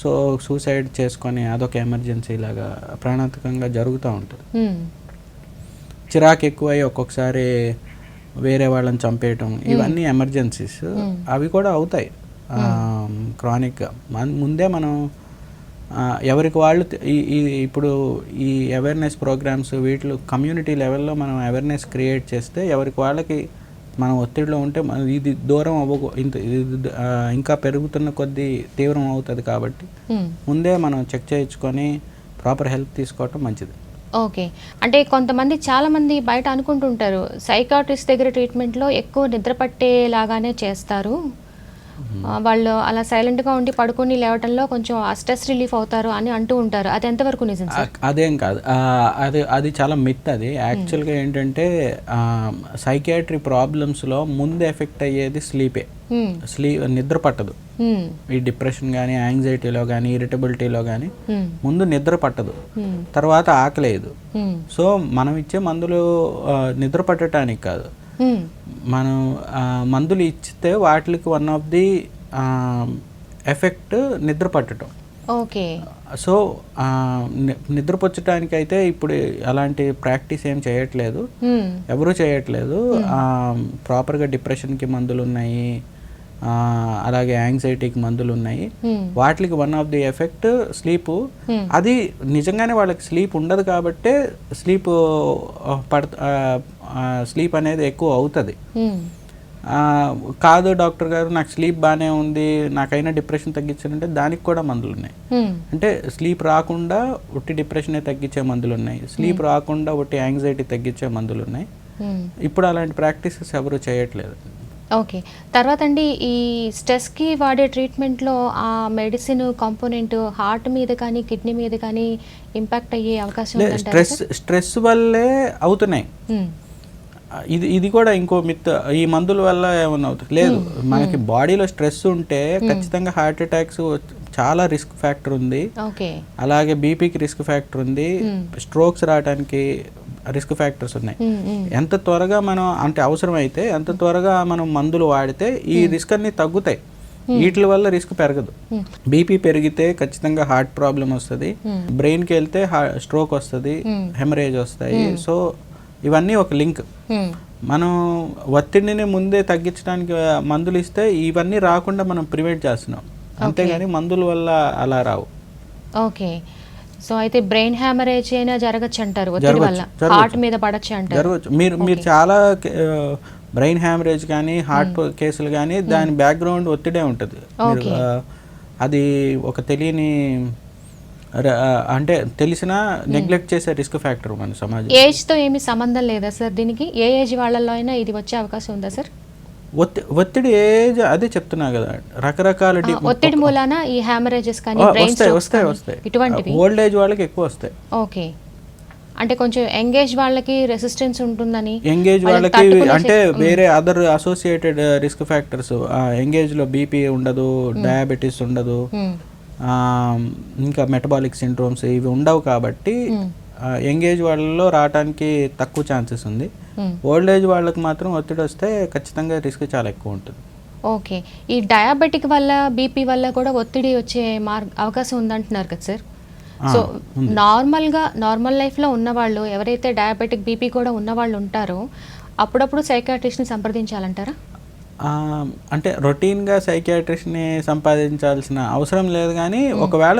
సో సూసైడ్ చేసుకొని అదొక ఎమర్జెన్సీ లాగా ప్రాణాంతకంగా జరుగుతూ ఉంటుంది. చిరాకు ఎక్కువై ఒక్కొక్కసారి వేరే వాళ్ళని చంపేయటం, ఇవన్నీ ఎమర్జెన్సీస్. అవి కూడా అవుతాయి క్రానిక్గా. ముందే మనం ఎవరికి వాళ్ళు ఇప్పుడు ఈ అవేర్నెస్ ప్రోగ్రామ్స్ వీటిలో కమ్యూనిటీ లెవెల్లో మనం అవేర్నెస్ క్రియేట్ చేస్తే ఎవరికి వాళ్ళకి మనం ఒత్తిడిలో ఉంటే ఇది దూరం ఇంకా పెరుగుతున్న కొద్దీ తీవ్రం అవుతుంది. కాబట్టి ముందే మనం చెక్ చేయించుకొని ప్రాపర్ హెల్ప్ తీసుకోవటం మంచిది. ఓకే. అంటే కొంతమంది చాలామంది బయట అనుకుంటుంటారు సైకాట్రిస్ట్ దగ్గర ట్రీట్మెంట్లో ఎక్కువ నిద్ర పట్టేలాగానే చేస్తారు, వాళ్ళు అలా సైలెంట్గా ఉండి పడుకొని లేవటంలో కొంచెం స్ట్రెస్ రిలీఫ్ అవుతారు అని అంటూ ఉంటారు. అది ఎంతవరకు నిజం సార్? అదేం కాదు, అది చాలా మిత్. అది యాక్చువల్గా ఏంటంటే సైకియాట్రీ ప్రాబ్లమ్స్లో ముందు ఎఫెక్ట్ అయ్యేది స్లీపే. నిద్ర పట్టదు. ఈ డిప్రెషన్ కానీ, యాంగ్జైటీలో కానీ, ఇరిటబిలిటీలో కానీ ముందు నిద్ర పట్టదు, తర్వాత ఆకలేదు. సో మనం ఇచ్చే మందులు నిద్ర పట్టడానికి కాదు, మనం మందులు ఇచ్చితే వాటికి వన్ ఆఫ్ ది ఎఫెక్ట్ నిద్ర పట్టడం. ఓకే. సో నిద్రపుచ్చటానికి అయితే ఇప్పుడు అలాంటి ప్రాక్టీస్ ఏం చేయట్లేదు, ఎవరు చేయట్లేదు. ప్రాపర్గా డిప్రెషన్కి మందులు ఉన్నాయి, అలాగే యాంగ్జైటీకి మందులు ఉన్నాయి. వాటికి one of the effect sleep. అది నిజంగానే వాళ్ళకి స్లీప్ ఉండదు కాబట్టే స్లీప్ అనేది ఎక్కువ అవుతుంది. కాదు డాక్టర్ గారు నాకు స్లీప్ బాగానే ఉంది, నాకైనా డిప్రెషన్ తగ్గించాలంటే దానికి కూడా మందులు ఉన్నాయి. అంటే స్లీప్ రాకుండా ఒట్టి డిప్రెషనే తగ్గించే మందులు ఉన్నాయి, స్లీప్ రాకుండా ఒట్టి యాంగ్జైటీ తగ్గించే మందులు ఉన్నాయి. ఇప్పుడు అలాంటి ప్రాక్టీసెస్ ఎవరు చేయట్లేదు. ఓకే. తర్వాత అండి, ఈ స్ట్రెస్కి వాడే ట్రీట్మెంట్లో ఆ మెడిసిన్ కాంపోనెంట్ హార్ట్ మీద కానీ కిడ్నీ మీద కానీ ఇంపాక్ట్ అయ్యే అవకాశం ఉందంటారా? స్ట్రెస్ వల్లే అవుతున్నాయి. ఇది కూడా ఇంకో మిత్, ఈ మందుల వల్ల ఏమన్నా అవుతుంది లేదు. మనకి బాడీలో స్ట్రెస్ ఉంటే ఖచ్చితంగా హార్ట్ అటాక్స్ చాలా రిస్క్ ఫ్యాక్టర్ ఉంది, అలాగే బీపీకి రిస్క్ ఫ్యాక్టర్ ఉంది, స్ట్రోక్స్ రావడానికి రిస్క్ ఫ్యాక్టర్స్ ఉన్నాయి. ఎంత త్వరగా మనం అంటే అవసరం అయితే ఎంత త్వరగా మనం మందులు వాడితే ఈ రిస్క్ అన్ని తగ్గుతాయి. వీటి వల్ల రిస్క్ పెరగదు. బీపీ పెరిగితే ఖచ్చితంగా హార్ట్ ప్రాబ్లం వస్తుంది, బ్రెయిన్కి వెళ్తే స్ట్రోక్ వస్తుంది, హెమరేజ్ వస్తాయి. సో ఇవన్నీ ఒక లింక్. మనం ఒత్తిడిని ముందే తగ్గించడానికి మందులు ఇస్తే ఇవన్నీ రాకుండా మనం ప్రివెంట్ చేస్తున్నాం, అంతేగాని మందుల వల్ల అలా రావు. ఓకే. సో అయితే బ్రెయిన్ హ్యామరేజ్ అయినా జరగచ్చు అంటారు ఒత్తిడి వల్ల, హార్ట్ మీద పడచ్చు అంటారు. జరగచ్చు. మీరు చాలా బ్రెయిన్ హ్యామరేజ్ కానీ హార్ట్ కేసులు కానీ దాని బ్యాక్గ్రౌండ్ ఒత్తిడే ఉంటుంది. అది ఒక తెలియని అంటే తెలిసినా నెగ్లెక్ట్ చేసే రిస్క్ ఫ్యాక్టర్ మన సమాజం. ఏజ్తో ఏమి సంబంధం లేదా సార్ దీనికి? ఏ ఏజ్ వాళ్ళలో అయినా ఇది వచ్చే అవకాశం ఉందా సార్? ఒత్తిడి ఏజ్ అదే చెప్తున్నా కదా, రకరకాల ఒత్తిడి మూలాన ఈ హ్యామరేజెస్ కానీ వస్తాయి. ఇటువంటివి ఓల్డ్ ఏజ్ వాళ్ళకి ఎక్కువ వస్తాయి. ఓకే, అంటే కొంచెం యంగేజ్ వాళ్ళకి రెసిస్టెన్స్ ఉంటుందని. యంగేజ్ వాళ్ళకి అంటే వేరే other associated risk factors, young age low BP ఉండదు, డయాబెటీస్ ఉండదు, ఇంకా మెటబాలిక్ సిండ్రోమ్స్ ఇవి ఉండవు కాబట్టి యంగేజ్ వాళ్ళలో రావడానికి తక్కువ ఛాన్సెస్ ఉంది. ఓల్డ్ ఏజ్ వాళ్ళకి మాత్రం ఒత్తిడి వస్తే ఖచ్చితంగా రిస్క్ చాలా ఎక్కువ ఉంటుంది. ఓకే, ఈ డయాబెటిక్ వల్ల బీపీ వల్ల కూడా ఒత్తిడి వచ్చే అవకాశం ఉందంటున్నారు కదా సార్. సో నార్మల్ లైఫ్లో ఉన్నవాళ్ళు ఎవరైతే డయాబెటిక్ బీపీ కూడా ఉన్నవాళ్ళు ఉంటారో అప్పుడప్పుడు సైకాట్రిస్ట్ని సంప్రదించాలంటారా? అంటే రొటీన్గా సైకియాట్రిస్ట్ని సంపాదించాల్సిన అవసరం లేదు, కానీ ఒకవేళ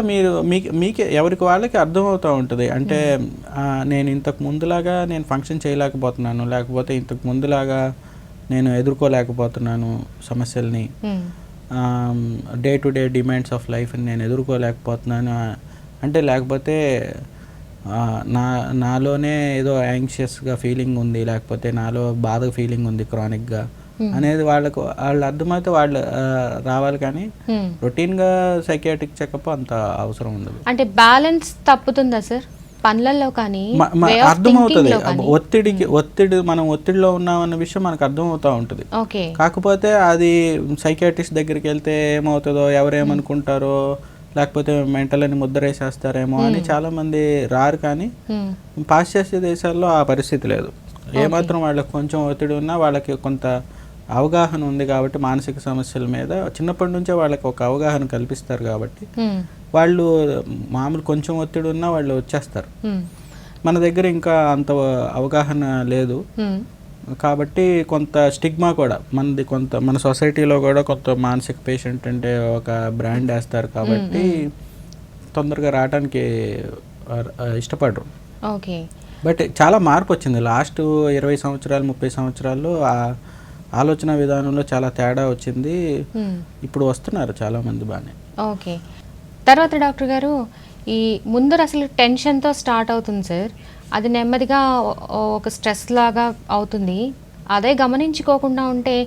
మీకే ఎవరికి వాళ్ళకి అర్థమవుతూ ఉంటుంది. అంటే నేను ఇంతకు ముందులాగా నేను ఫంక్షన్ చేయలేకపోతున్నాను, లేకపోతే ఇంతకు ముందులాగా నేను ఎదుర్కోలేకపోతున్నాను సమస్యల్ని, day to day demands of లైఫ్ని నేను ఎదుర్కోలేకపోతున్నాను అంటే, లేకపోతే నాలోనే ఏదో యాంగ్షియస్గా ఫీలింగ్ ఉంది, లేకపోతే నాలో బాధ ఫీలింగ్ ఉంది క్రానిక్గా అనేది వాళ్ళు అర్థమైతే వాళ్ళు రావాలి. కానీ రొటీన్గా సైకియాట్రిక్ చెకప్ అంత అవసరం ఉండదు. అంటే బ్యాలెన్స్ తప్పుతుందా సార్ పనులలో? కానీ అర్థమవుతుంది ఒత్తిడి మనం ఒత్తిడిలో ఉన్నామన్న విషయం మనకు అర్థమవుతూ ఉంటుంది. కాకపోతే అది సైకియాట్రిస్ట్ దగ్గరికి వెళ్తే ఏమవుతుందో, ఎవరేమనుకుంటారో, లేకపోతే మెంటల్ అని ముద్రేసేస్తారేమో అని చాలా మంది రారు. కానీ పాశ్చాత్య దేశాల్లో ఆ పరిస్థితి లేదు. ఏమాత్రం వాళ్ళకి కొంచెం ఒత్తిడి ఉన్నా వాళ్ళకి కొంత అవగాహన ఉంది కాబట్టి మానసిక సమస్యల మీద చిన్నప్పటి నుంచే వాళ్ళకి ఒక అవగాహన కల్పిస్తారు కాబట్టి వాళ్ళు మామూలు కొంచెం ఒత్తిడి ఉన్నా వాళ్ళు వచ్చేస్తారు. మన దగ్గర ఇంకా అంత అవగాహన లేదు కాబట్టి కొంత స్టిగ్మా కూడా మన సొసైటీలో కూడా కొంత మానసిక పేషెంట్ అంటే ఒక బ్రాండ్ వేస్తారు కాబట్టి తొందరగా రావడానికి ఇష్టపడరు. బట్ చాలా మార్పు వచ్చింది లాస్ట్ 20 సంవత్సరాలు 30 సంవత్సరాల్లో. ఆలోచన విధానంలో చాలా తేడా వచ్చింది. ఇప్పుడు వస్తున్నారు చాలా మంది బాగానే. ఓకే, తర్వాత డాక్టర్ గారు ఈ ముందర అసలు టెన్షన్తో స్టార్ట్ అవుతుంది సార్, అది నెమ్మదిగా ఒక స్ట్రెస్ లాగా అవుతుంది. అదే గమనించుకోకుండా ఉంటే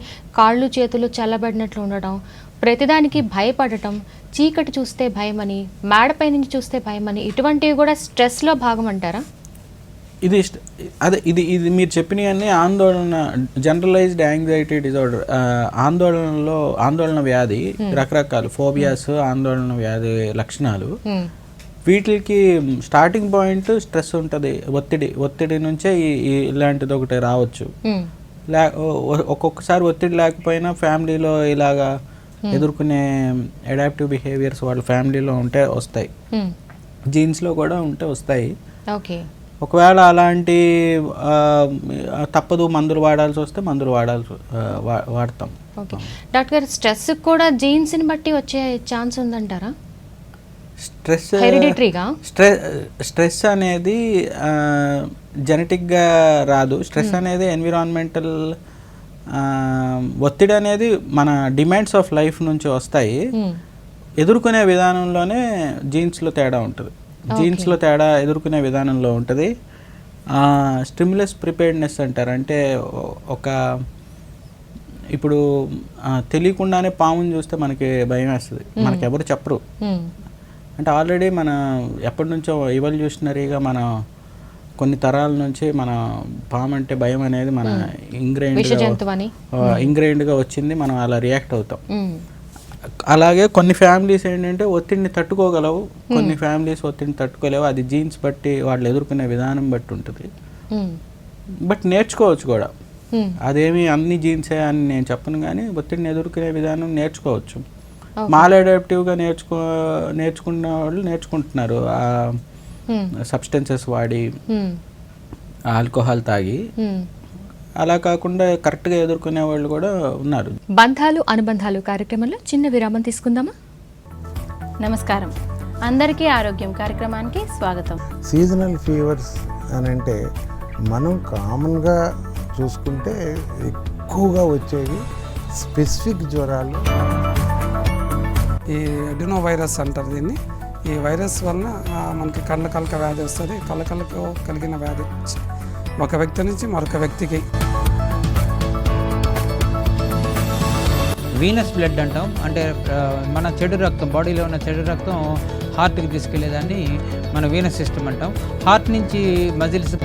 కాళ్ళు చేతులు చల్లబడినట్లు ఉండడం, ప్రతిదానికి భయపడటం, చీకటి చూస్తే భయమని, మేడపై నుంచి చూస్తే భయమని, ఇటువంటివి కూడా స్ట్రెస్లో భాగం అంటారా? ఇది మీరు చెప్పినవన్నీ ఆందోళన, జనరలైజ్డ్ యాంగ్జైటీ డిజార్డర్, ఆందోళన వ్యాధి, రకరకాల ఫోబియాస్, ఆందోళన వ్యాధి లక్షణాలు. వీటికి స్టార్టింగ్ పాయింట్ స్ట్రెస్ ఉంటుంది, ఒత్తిడి నుంచే ఇలాంటిది ఒకటి రావచ్చు. ఒక్కొక్కసారి ఒత్తిడి లేకపోయినా ఫ్యామిలీలో ఇలాగా ఎదుర్కొనే అడాప్టివ్ బిహేవియర్స్ వాళ్ళ ఫ్యామిలీలో ఉంటే వస్తాయి, జీన్స్లో కూడా ఉంటే వస్తాయి. ఒకవేళ అలాంటి తప్పదు మందులు వాడాల్సి వస్తే మందులు వాడతాం. ఓకే డాక్టర్ గారు, స్ట్రెస్ కూడా జీన్స్ని బట్టి వచ్చే ఛాన్స్ ఉందంటారా? స్ట్రెస్ అనేది జెనెటిక్గా రాదు. స్ట్రెస్ అనేది ఎన్విరాన్మెంటల్, ఒత్తిడి అనేది మన డిమాండ్స్ ఆఫ్ లైఫ్ నుంచి వస్తాయి. ఎదుర్కొనే విధానంలోనే జీన్స్లో తేడా ఉంటుంది. జీన్స్లో తేడా ఎదుర్కొనే విధానంలో ఉంటుంది. స్టిమ్యులస్ ప్రిపేర్డ్నెస్ అంటారు. అంటే ఇప్పుడు తెలియకుండానే పాముని చూస్తే మనకి భయం వేస్తుంది, మనకి ఎవరు చెప్పరు. అంటే ఆల్రెడీ మన ఎప్పటి నుంచో ఎవల్యూషనరీగా మన కొన్ని తరాల నుంచి మన పాము అంటే భయం అనేది మన ఇంగ్రెయిన్డ్గా వచ్చింది. మనం అలా రియాక్ట్ అవుతాం. అలాగే కొన్ని ఫ్యామిలీస్ ఏంటంటే ఒత్తిడిని తట్టుకోగలవు, కొన్ని ఫ్యామిలీస్ ఒత్తిడిని తట్టుకోలేవు. అది జీన్స్ బట్టి వాళ్ళు ఎదుర్కొనే విధానం బట్టి ఉంటుంది. బట్ నేర్చుకోవచ్చు కూడా. అదేమి అన్ని జీన్సే అని నేను చెప్పను, కానీ ఒత్తిడిని ఎదుర్కొనే విధానం నేర్చుకోవచ్చు. మాల్ అడాప్టివ్గా నేర్చుకున్న వాళ్ళు నేర్చుకుంటున్నారు, సబ్స్టెన్సెస్ వాడి, ఆల్కహాల్ తాగి. అలా కాకుండా కరెక్ట్గా ఎదుర్కొనే వాళ్ళు కూడా ఉన్నారు. బంధాలు అనుబంధాలు కార్యక్రమంలో చిన్న విరామం తీసుకుందామా? నమస్కారం, అందరికీ ఆరోగ్యం కార్యక్రమానికి స్వాగతం. సీజనల్ ఫీవర్స్ అని అంటే మనం కామన్గా చూసుకుంటే ఎక్కువగా వచ్చేవి స్పెసిఫిక్ జ్వరాలు. ఈ ఎడినో వైరస్ అంటారు దీన్ని. ఈ వైరస్ వలన మనకి కళ్ళ వ్యాధి వస్తుంది. కళ్ళకు కలిగిన వ్యాధి ఒక వ్యక్తి నుంచి మరొక వ్యక్తికి. వీనస్ బ్లడ్ అంటాం, అంటే మన చెడు రక్తం, బాడీలో ఉన్న చెడు రక్తం హార్ట్కి తీసుకెళ్లేదాన్ని మన వీనస్ సిస్టమ్ అంటాం. హార్ట్ నుంచి మజిల్స్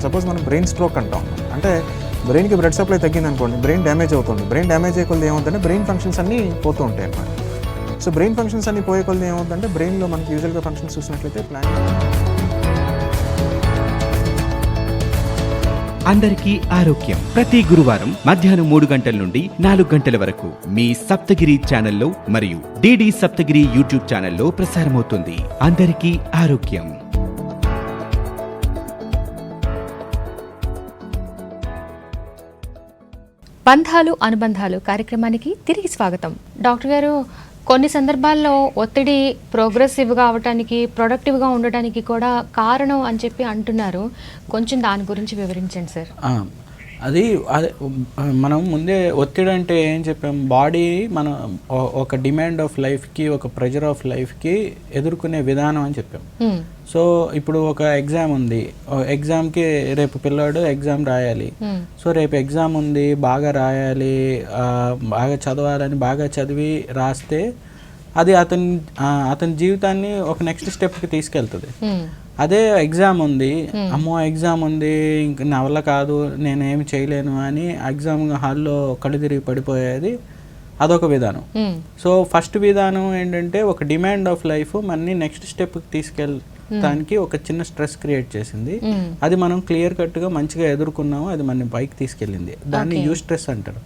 సపోజ్ మనం బ్రెయిన్ స్ట్రోక్ అంటాం, అంటే బ్రెయిన్కి బ్లడ్ సప్లై తగ్గింది అనుకోండి, బ్రెయిన్ డ్యామేజ్ అవుతుంది. బ్రెయిన్ డ్యామేజ్ అయ్యే కొద్ది ఏమవుతుందంటే బ్రెయిన్ ఫంక్షన్స్ అన్నీ పోతూ ఉంటాయి అన్నమాట. సో బ్రెయిన్ ఫంక్షన్స్ అన్నీ పోయే కొద్ది ఏమవుతుందంటే బ్రెయిన్లో మనకి యూజువల్గా ఫంక్షన్స్ చూసినట్లయితే ప్లాన్. అందరికీ ఆరోగ్యం ప్రతి గురువారం మధ్యాహ్నం 3 గంటల నుండి 4 గంటల వరకు మీ సప్తగిరి ఛానల్లో మరియు డిడి సప్తగిరి యూట్యూబ్ ఛానల్లో ప్రసారమవుతుంది. అందరికీ ఆరోగ్యం. బంధాలు అనుబంధాలు కార్యక్రమానికి తిరిగి స్వాగతం. డాక్టర్ గారు, కొన్ని సందర్భాల్లో ఒత్తిడి ప్రోగ్రెసివ్గా అవడానికి, ప్రొడక్టివ్గా ఉండటానికి కూడా కారణం అని చెప్పి అంటున్నారు. కొంచెం దాని గురించి వివరించండి సార్. అది మనం ముందే ఒత్తిడి అంటే ఏం చెప్పాం, బాడీ మనం ఒక డిమాండ్ ఆఫ్ లైఫ్కి, ఒక ప్రెజర్ ఆఫ్ లైఫ్కి ఎదుర్కొనే విధానం అని చెప్పాం. సో ఇప్పుడు ఒక ఎగ్జామ్ ఉంది, ఎగ్జామ్కి రేపు పిల్లాడు ఎగ్జామ్ రాయాలి. సో రేపు ఎగ్జామ్ ఉంది, బాగా రాయాలి, బాగా చదవాలని బాగా చదివి రాస్తే అది అతని జీవితాన్ని ఒక నెక్స్ట్ స్టెప్కి తీసుకెళ్తుంది. అదే ఎగ్జామ్ ఉంది, అమ్మో ఎగ్జామ్ ఉంది, ఇంక నా వల్ల కాదు, నేనేమి చేయలేను అని ఎగ్జామ్ హాల్లో కళ్ళు తిరిగి పడిపోయేది అదొక విధానం. సో ఫస్ట్ విధానం ఏంటంటే ఒక డిమాండ్ ఆఫ్ లైఫ్ మనని నెక్స్ట్ స్టెప్కి తీసుకెళ్ళడానికి ఒక చిన్న స్ట్రెస్ క్రియేట్ చేసింది. అది మనం క్లియర్ కట్గా మంచిగా ఎదుర్కొన్నాము, అది మన పైకి తీసుకెళ్ళింది. దాన్ని యూ స్ట్రెస్ అంటారు.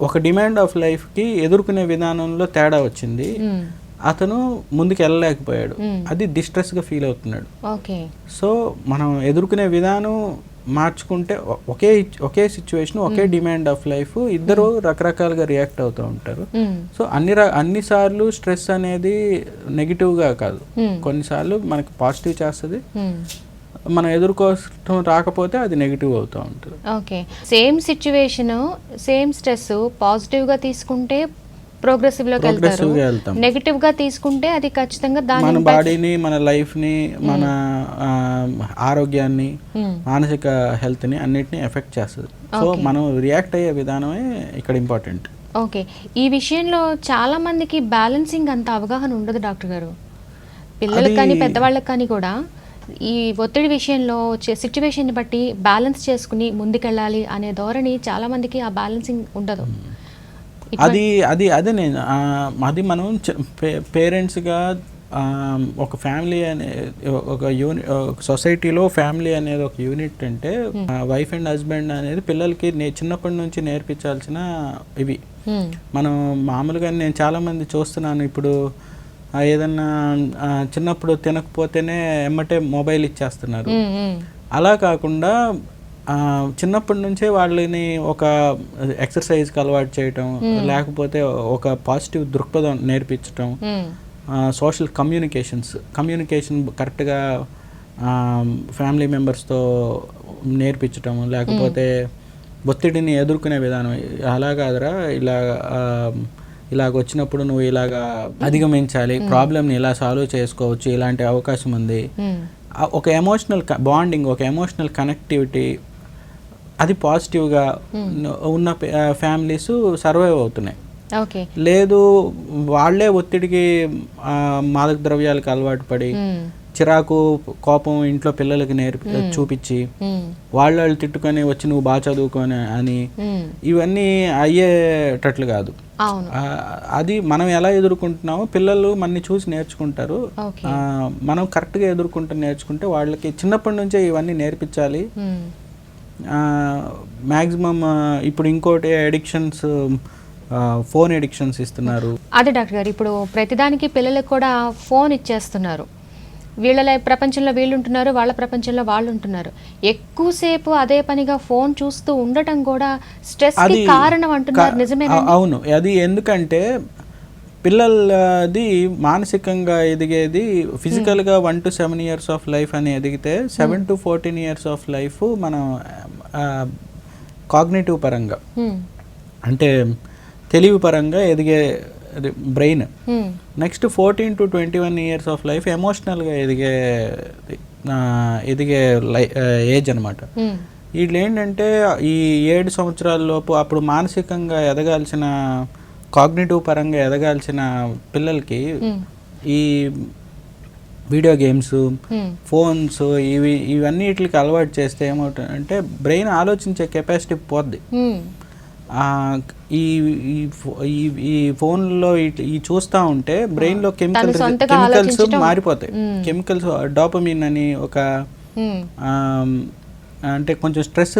ఒక డిమాండ్ ఆఫ్ లైఫ్కి ఎదుర్కొనే విధానంలో తేడా వచ్చింది, అతను ముందుకు వెళ్ళలేకపోయాడు, అది డిస్ట్రెస్గా ఫీల్ అవుతున్నాడు. సో మనం ఎదుర్కొనే విధానం మార్చుకుంటే ఒకే సిచ్యువేషన్, ఒకే డిమాండ్ ఆఫ్ లైఫ్, ఇద్దరు రకరకాలుగా రియాక్ట్ అవుతూ ఉంటారు. సో అన్నిసార్లు స్ట్రెస్ అనేది నెగిటివ్గా కాదు, కొన్నిసార్లు మనకి పాజిటివ్ చేస్తుంది, మనం ఎదుర్కోవడం రాకపోతే అది నెగిటివ్ అవుతూ ఉంటుంది. Okay, same situation, same stress పాజిటివ్గా తీసుకుంటే ప్రోగ్రెసివ్లోకి వెళ్తారు, నెగిటివ్గా తీసుకుంటే అది ఖచ్చితంగా మన బాడీని, మన లైఫ్ని, మన ఆరోగ్యాన్ని, మానసిక హెల్త్ని అన్నిటిని ఎఫెక్ట్ చేస్తుంది. సో మనం రియాక్ట్ అయ్యే విధానమే ఇక్కడ ఇంపార్టెంట్. ఓకే, ఈ విషయంలో చాలా మందికి బ్యాలెన్సింగ్ అంత అవగాహన ఉండదు డాక్టర్ గారు. పిల్లలకు కానీ పెద్దవాళ్ళకి కానీ కూడా ఈ ఒత్తిడి విషయంలో వచ్చే సిచ్యువేషన్ బట్టి బ్యాలెన్స్ చేసుకుని ముందుకెళ్ళాలి అనే ధోరణి చాలా మందికి ఆ బ్యాలెన్సింగ్ ఉండదు. అదే నేను అది మనం పేరెంట్స్గా ఒక ఫ్యామిలీ అనే ఒక సొసైటీలో ఫ్యామిలీ అనేది ఒక యూనిట్. అంటే వైఫ్ అండ్ హస్బెండ్ అనేది పిల్లలకి చిన్నప్పటి నుంచి నేర్పించాల్సిన ఇవి. మనం మామూలుగా నేను చాలామంది చూస్తున్నాను, ఇప్పుడు ఏదన్నా చిన్నప్పుడు తినకపోతేనే ఎమ్మటే మొబైల్ ఇచ్చేస్తున్నారు. అలా కాకుండా చిన్నప్పటి నుంచే వాళ్ళని ఒక ఎక్సర్సైజ్కి అలవాటు చేయటం, లేకపోతే ఒక పాజిటివ్ దృక్పథం నేర్పించటం, సోషల్ కమ్యూనికేషన్ కరెక్ట్గా ఫ్యామిలీ మెంబర్స్తో నేర్పించటం, లేకపోతే ఒత్తిడిని ఎదుర్కొనే విధానం. అలా కాదురా, ఇలాగ వచ్చినప్పుడు నువ్వు ఇలాగా అధిగమించాలి, ప్రాబ్లమ్ని ఇలా సాల్వ్ చేసుకోవచ్చు, ఇలాంటి అవకాశం ఉంది. ఒక ఎమోషనల్ బాండింగ్, ఒక ఎమోషనల్ కనెక్టివిటీ, అది పాజిటివ్గా ఉన్న ఫ్యామిలీస్ సర్వైవ్ అవుతున్నాయి. లేదు వాళ్ళే ఒత్తిడికి, మాదక ద్రవ్యాలకు అలవాటు పడి, చిరాకు కోపం ఇంట్లో పిల్లలకి చూపించి వాళ్ళు తిట్టుకొని వచ్చి నువ్వు బాగా చదువుకొని అని, ఇవన్నీ అయ్యేటట్లు కాదు. అది మనం ఎలా ఎదుర్కొంటున్నామో పిల్లలు మనని చూసి నేర్చుకుంటారు. మనం కరెక్ట్గా నేర్చుకుంటే వాళ్ళకి చిన్నప్పటి నుంచే ఇవన్నీ నేర్పించాలి. మ్యాక్సిమం ఇప్పుడు ఇంకోటి అడిక్షన్స్, ఫోన్ అడిక్షన్స్ ఇస్తున్నారు. అదే డాక్టర్ గారు, ఇప్పుడు ప్రతిదానికి పిల్లలకు కూడా ఫోన్ ఇచ్చేస్తున్నారు. వీళ్ళ ప్రపంచంలో వీళ్ళు ఉంటున్నారు, వాళ్ళ ప్రపంచంలో వాళ్ళు ఉంటున్నారు. ఎక్కువసేపు అదే పనిగా ఫోన్ చూస్తూ ఉండటం కూడా స్ట్రెస్ కి కారణం అంటున్నారు, నిజమేనా? అవును, అది ఎందుకంటే పిల్లలది మానసికంగా ఎదిగేది ఫిజికల్గా 1 to 7 years ఆఫ్ లైఫ్ అని ఎదిగితే 7 to 14 years ఆఫ్ లైఫ్ మనం కాగ్నిటివ్ పరంగా అంటే తెలివి పరంగా ఎదిగే brain. Next 14 to 21 years of life ఎమోషనల్గా ఎదిగే ఏజ్ అనమాట. వీళ్ళు ఏంటంటే ఈ 7 సంవత్సరాల లోపు అప్పుడు మానసికంగా ఎదగాల్సిన కాగ్నిటివ్ పరంగా ఎదగాల్సిన పిల్లలకి ఈ వీడియో గేమ్స్, ఫోన్స్ ఇవన్నిటికి అలవాటు చేస్తే ఏమవుతుందంటే బ్రెయిన్ ఆలోచించే కెపాసిటీ పోద్ది. ఈ ఫోన్లో ఈ చూస్తూ ఉంటే బ్రెయిన్లో కెమికల్స్ మారిపోతాయి. కెమికల్స్ డోపమిన్ అని ఒక అంటే కొంచెం స్ట్రెస్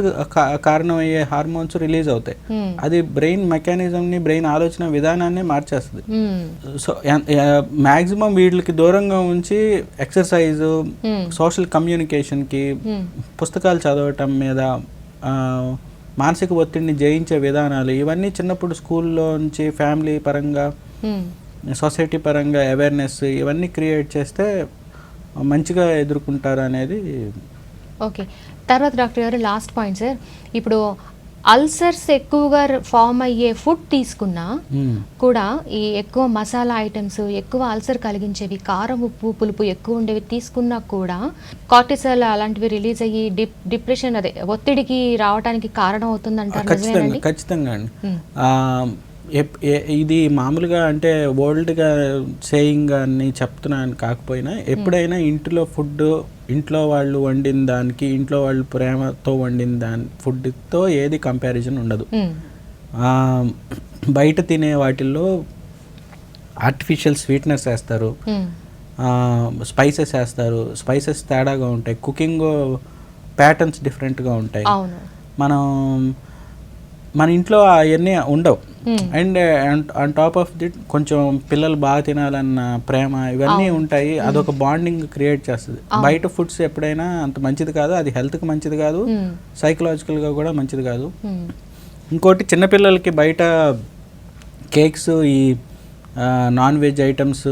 కారణమయ్యే హార్మోన్స్ రిలీజ్ అవుతాయి. అది బ్రెయిన్ మెకానిజంని, బ్రెయిన్ ఆలోచన విధానాన్ని మార్చేస్తుంది. సో మ్యాక్సిమం వీటికి దూరంగా ఉంచి ఎక్సర్సైజ్, సోషల్ కమ్యూనికేషన్కి, పుస్తకాలు చదవటం మీద, మానసిక ఒత్తిడిని జయించే విధానాలు, ఇవన్నీ చిన్నప్పుడు స్కూల్లో నుంచి ఫ్యామిలీ పరంగా, సొసైటీ పరంగా అవేర్నెస్ ఇవన్నీ క్రియేట్ చేస్తే మంచిగా ఎదుర్కొంటారు అనేది. ఓకే, తర్వాత డాక్టర్ గారు లాస్ట్ పాయింట్ సార్, ఇప్పుడు అల్సర్స్ ఎక్కువగా ఫామ్ అయ్యే ఫుడ్ తీసుకున్నా కూడా ఈ ఎక్కువ మసాలా ఐటమ్స్, ఎక్కువ అల్సర్ కలిగించేవి, కారం, ఉప్పు, పులుపు ఎక్కువ ఉండేవి తీసుకున్నా కూడా కార్టిసాల్ అలాంటివి రిలీజ్ అయ్యి డిప్రెషన్, అదే ఒత్తిడికి రావడానికి కారణం అవుతుంది అంటారు. ఖచ్చితంగా అండి. ఇది మామూలుగా అంటే ఓల్డ్గా సేయింగ్ అని చెప్తున్నాను కాకపోయినా, ఎప్పుడైనా ఇంట్లో ఫుడ్, ఇంట్లో వాళ్ళు వండిన దానికి, ఇంట్లో వాళ్ళు ప్రేమతో వండిన ఫుడ్తో ఏది కంపారిజన్ ఉండదు. బయట తినే వాటిల్లో ఆర్టిఫిషియల్ స్వీట్నెస్ వేస్తారు, స్పైసెస్ వేస్తారు, స్పైసెస్ తేడాగా ఉంటాయి, కుకింగ్ ప్యాటర్న్స్ డిఫరెంట్గా ఉంటాయి. మన ఇంట్లో అవన్నీ ఉండవు. అండ్ ఆన్ టాప్ ఆఫ్ దిట్ కొంచెం పిల్లలు బాగా తినాలన్న ప్రేమ ఇవన్నీ ఉంటాయి. అదొక బాండింగ్ క్రియేట్ చేస్తుంది. బయట ఫుడ్స్ ఎప్పుడైనా అంత మంచిది కాదు, అది హెల్త్కి మంచిది కాదు, సైకలాజికల్గా కూడా మంచిది కాదు. ఇంకోటి, చిన్నపిల్లలకి బయట కేక్స్, ఈ non veg items,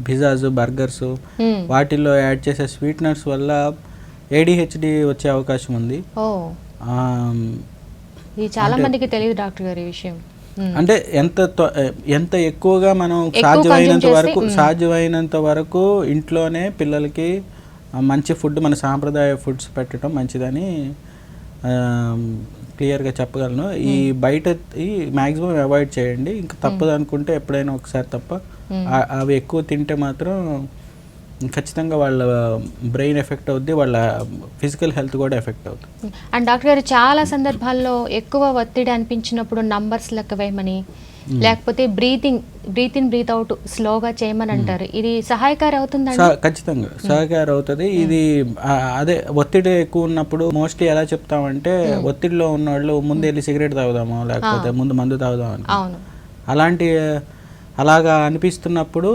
pizzas, burgers, వాటిల్లో యాడ్ చేసే స్వీట్నర్స్ వల్ల ADHD వచ్చే అవకాశం ఉంది. చాలా మందికి తెలియదు డాక్టర్ గారు ఈ విషయం. అంటే ఎంత ఎక్కువగా మనం సాధ్యమైనంత వరకు ఇంట్లోనే పిల్లలకి మంచి ఫుడ్, మన సాంప్రదాయ ఫుడ్స్ పెట్టడం మంచిదని క్లియర్గా చెప్పగలను. ఈ బయట మ్యాక్సిమం అవాయిడ్ చేయండి. ఇంకా తప్పదు అనుకుంటే ఎప్పుడైనా ఒకసారి తప్ప, అవి ఎక్కువ తింటే మాత్రం ఖచ్చితంగా వాళ్ళ బ్రెయిన్ ఎఫెక్ట్ అవుద్ది, వాళ్ళ ఫిజికల్ హెల్త్ కూడా ఎఫెక్ట్ అవుతుంది. అండ్ డాక్టర్ గారు, చాలా సందర్భాల్లో ఎక్కువ ఒత్తిడి అనిపించినప్పుడు నంబర్స్ లెక్క వేయమని, లేకపోతే బ్రీత్ ఇన్ బ్రీత్ అవుట్ స్లోగా చేయమని అంటారు. ఇది సహాయకారి అవుతుందండి? ఖచ్చితంగా సహాయకారి అవుతుంది. ఇది అదే ఒత్తిడి ఎక్కువ ఉన్నప్పుడు మోస్ట్లీ ఎలా చెప్తామంటే, ఒత్తిడిలో ఉన్నవాళ్ళు ముందు వెళ్ళి సిగరెట్ తాగుదాము, లేకపోతే ముందు మందు తాగుదాం అని అలాగా అనిపిస్తున్నప్పుడు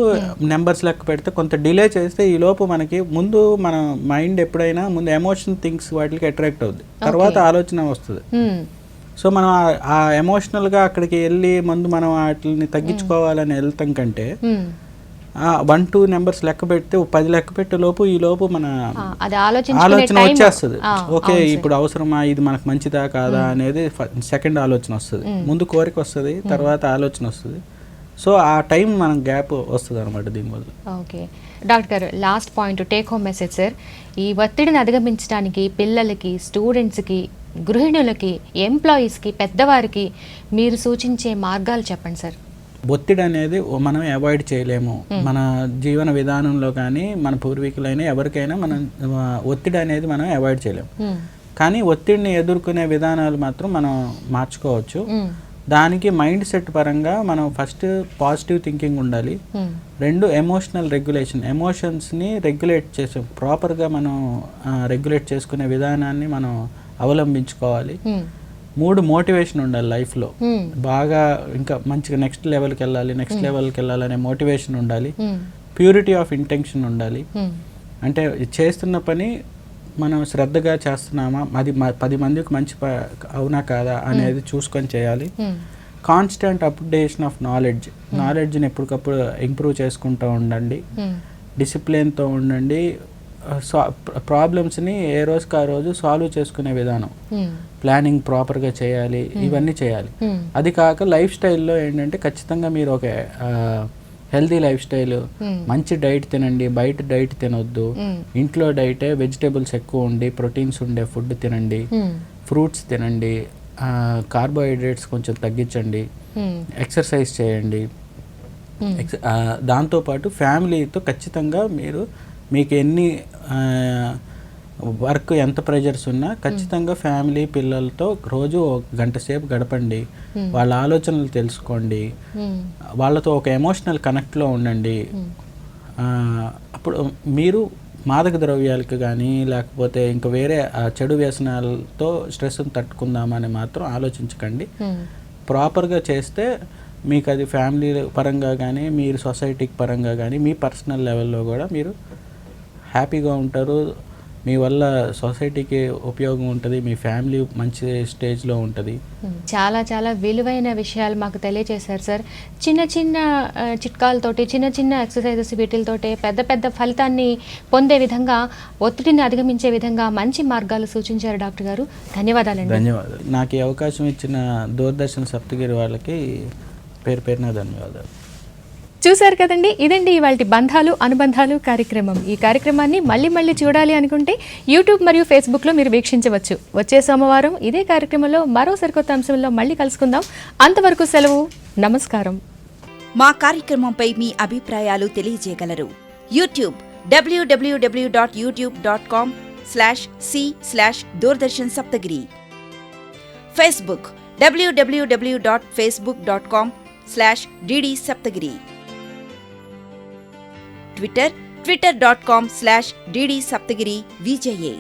నెంబర్స్ లెక్క పెడితే కొంత డిలే చేస్తే, ఈ లోపు మనకి ముందు మన మైండ్ ఎప్పుడైనా ముందు ఎమోషన్ థింగ్స్ వాటికి అట్రాక్ట్ అవుద్ది, తర్వాత ఆలోచన వస్తుంది. సో మనం ఆ ఎమోషనల్గా అక్కడికి వెళ్ళి ముందు మనం వాటిని తగ్గించుకోవాలని వెళ్తాం కంటే 1-2 నెంబర్స్ లెక్క పెడితే 10 లెక్క పెట్టే లోపు ఈ లోపు మన ఆలోచన వచ్చేస్తుంది. ఓకే, ఇప్పుడు అవసరమా, ఇది మనకు మంచిదా కాదా అనేది సెకండ్ ఆలోచన వస్తుంది. ముందు కోరిక వస్తుంది, తర్వాత ఆలోచన వస్తుంది. సో ఆ టైం మనం గ్యాప్ వస్తుంది అనమాట దీనివల్ల. ఓకే డాక్టర్ గారు, last point, take home message sir. ఈ ఒత్తిడిని అధిగమించడానికి పిల్లలకి, స్టూడెంట్స్కి, గృహిణులకి, ఎంప్లాయీస్కి, పెద్దవారికి మీరు సూచించే మార్గాలు చెప్పండి సార్. ఒత్తిడి అనేది మనం అవాయిడ్ చేయలేము. మన జీవన విధానంలో కానీ మన పూర్వీకులైనా ఎవరికైనా మనం ఒత్తిడి అనేది మనం అవాయిడ్ చేయలేము. కానీ ఒత్తిడిని ఎదుర్కొనే విధానాలు మాత్రం మనం మార్చుకోవచ్చు. దానికి మైండ్ సెట్ పరంగా మనం ఫస్ట్ పాజిటివ్ థింకింగ్ ఉండాలి. 2 ఎమోషనల్ రెగ్యులేషన్, ఎమోషన్స్ని రెగ్యులేట్ చేసే ప్రాపర్గా మనం రెగ్యులేట్ చేసుకునే విధానాన్ని మనం అవలంబించుకోవాలి. 3 మోటివేషన్ ఉండాలి లైఫ్లో. బాగా ఇంకా మంచిగా నెక్స్ట్ లెవెల్కి వెళ్ళాలనే మోటివేషన్ ఉండాలి. ప్యూరిటీ ఆఫ్ ఇంటెన్షన్ ఉండాలి. అంటే చేస్తున్న పని మనం శ్రద్ధగా చేస్తున్నామా, అది 10 మందికి మంచి అవునా కాదా అనేది చూసుకొని చేయాలి. కాన్స్టెంట్ అప్డేషన్ ఆఫ్ నాలెడ్జ్ని ఎప్పటికప్పుడు ఇంప్రూవ్ చేసుకుంటూ ఉండండి, డిసిప్లిన్తో ఉండండి, ప్రాబ్లమ్స్ని ఏ రోజుకి ఆ రోజు సాల్వ్ చేసుకునే విధానం, ప్లానింగ్ ప్రాపర్గా చేయాలి, ఇవన్నీ చేయాలి. అది కాక లైఫ్ స్టైల్లో ఏంటంటే ఖచ్చితంగా మీరు ఒక హెల్తీ లైఫ్ స్టైల్, మంచి డైట్ తినండి, బయట డైట్ తినొద్దు, ఇంట్లో డైటే వెజిటేబుల్స్ ఎక్కువ ఉండి ప్రోటీన్స్ ఉండే ఫుడ్ తినండి, ఫ్రూట్స్ తినండి, కార్బోహైడ్రేట్స్ కొంచెం తగ్గించండి, ఎక్సర్సైజ్ చేయండి. దాంతోపాటు ఫ్యామిలీతో ఖచ్చితంగా మీకు ఎన్ని వర్క్ ఎంత ప్రెజర్స్ ఉన్నా ఖచ్చితంగా ఫ్యామిలీ పిల్లలతో రోజు 1 గంట సేపు గడపండి, వాళ్ళ ఆలోచనలు తెలుసుకోండి, వాళ్ళతో ఒక ఎమోషనల్ కనెక్ట్లో ఉండండి. అప్పుడు మీరు మాదక ద్రవ్యాలకు కానీ లేకపోతే ఇంకా వేరే చెడు వ్యసనాలతో స్ట్రెస్ని తట్టుకుందామని మాత్రం ఆలోచించకండి. ప్రాపర్గా చేస్తే మీకు అది ఫ్యామిలీ పరంగా కానీ మీరు సొసైటీకి పరంగా కానీ మీ పర్సనల్ లెవెల్లో కూడా మీరు హ్యాపీగా ఉంటారు. మీ వల్ల సొసైటీకి ఉపయోగం ఉంటుంది, మీ ఫ్యామిలీ మంచి స్టేజ్లో ఉంటుంది. చాలా చాలా విలువైన విషయాలు మాకు తెలియజేశారు సార్. చిన్న చిన్న చిట్కాలతోటి, చిన్న చిన్న ఎక్సర్సైజెస్ వీటితోటే పెద్ద పెద్ద ఫలితాన్ని పొందే విధంగా, ఒత్తిడిని అధిగమించే విధంగా మంచి మార్గాలు సూచించారు డాక్టర్ గారు. ధన్యవాదాలండి. ధన్యవాదాలు. నాకు ఈ అవకాశం ఇచ్చిన దూరదర్శన్ సప్తగిరి వాళ్ళకి పేరున ధన్యవాదాలు. చూశారు కదండి, ఇదండి ఇవాళ బంధాలు అనుబంధాలు కార్యక్రమం. ఈ కార్యక్రమాన్ని మళ్ళీ చూడాలి అనుకుంటే యూట్యూబ్ మరియు ఫేస్బుక్లో మీరు వీక్షించవచ్చు. వచ్చే సోమవారం ఇదే కార్యక్రమంలో మరో సరికొత్త అంశంలో మళ్ళీ కలుసుకుందాం. అంతవరకు సెలవు, నమస్కారం. మా కార్యక్రమంపై మీ అభిప్రాయాలు తెలియజేయగలరు. యూట్యూబ్ www.youtube.com/c/దూరదర్శన్ Saptagiri. Facebook www.facebook.com/DD Saptagiri. Twitter twitter.com/DD Saptagiri VJA.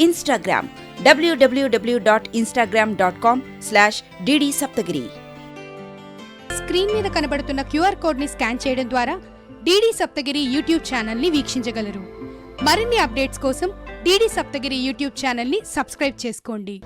Instagram www.instagram.com/DD Saptagiri. Screen మీద కనబడుతున్న QR కోడ్ని స్కాన్ చేయడం ద్వారా DD సప్తగిరి యూట్యూబ్ ఛానల్ని వీక్షించగలరు. మరిన్ని అప్డేట్స్ కోసం DD సప్తగిరి యూట్యూబ్ ఛానల్ని సబ్స్క్రైబ్ చేసుకోండి.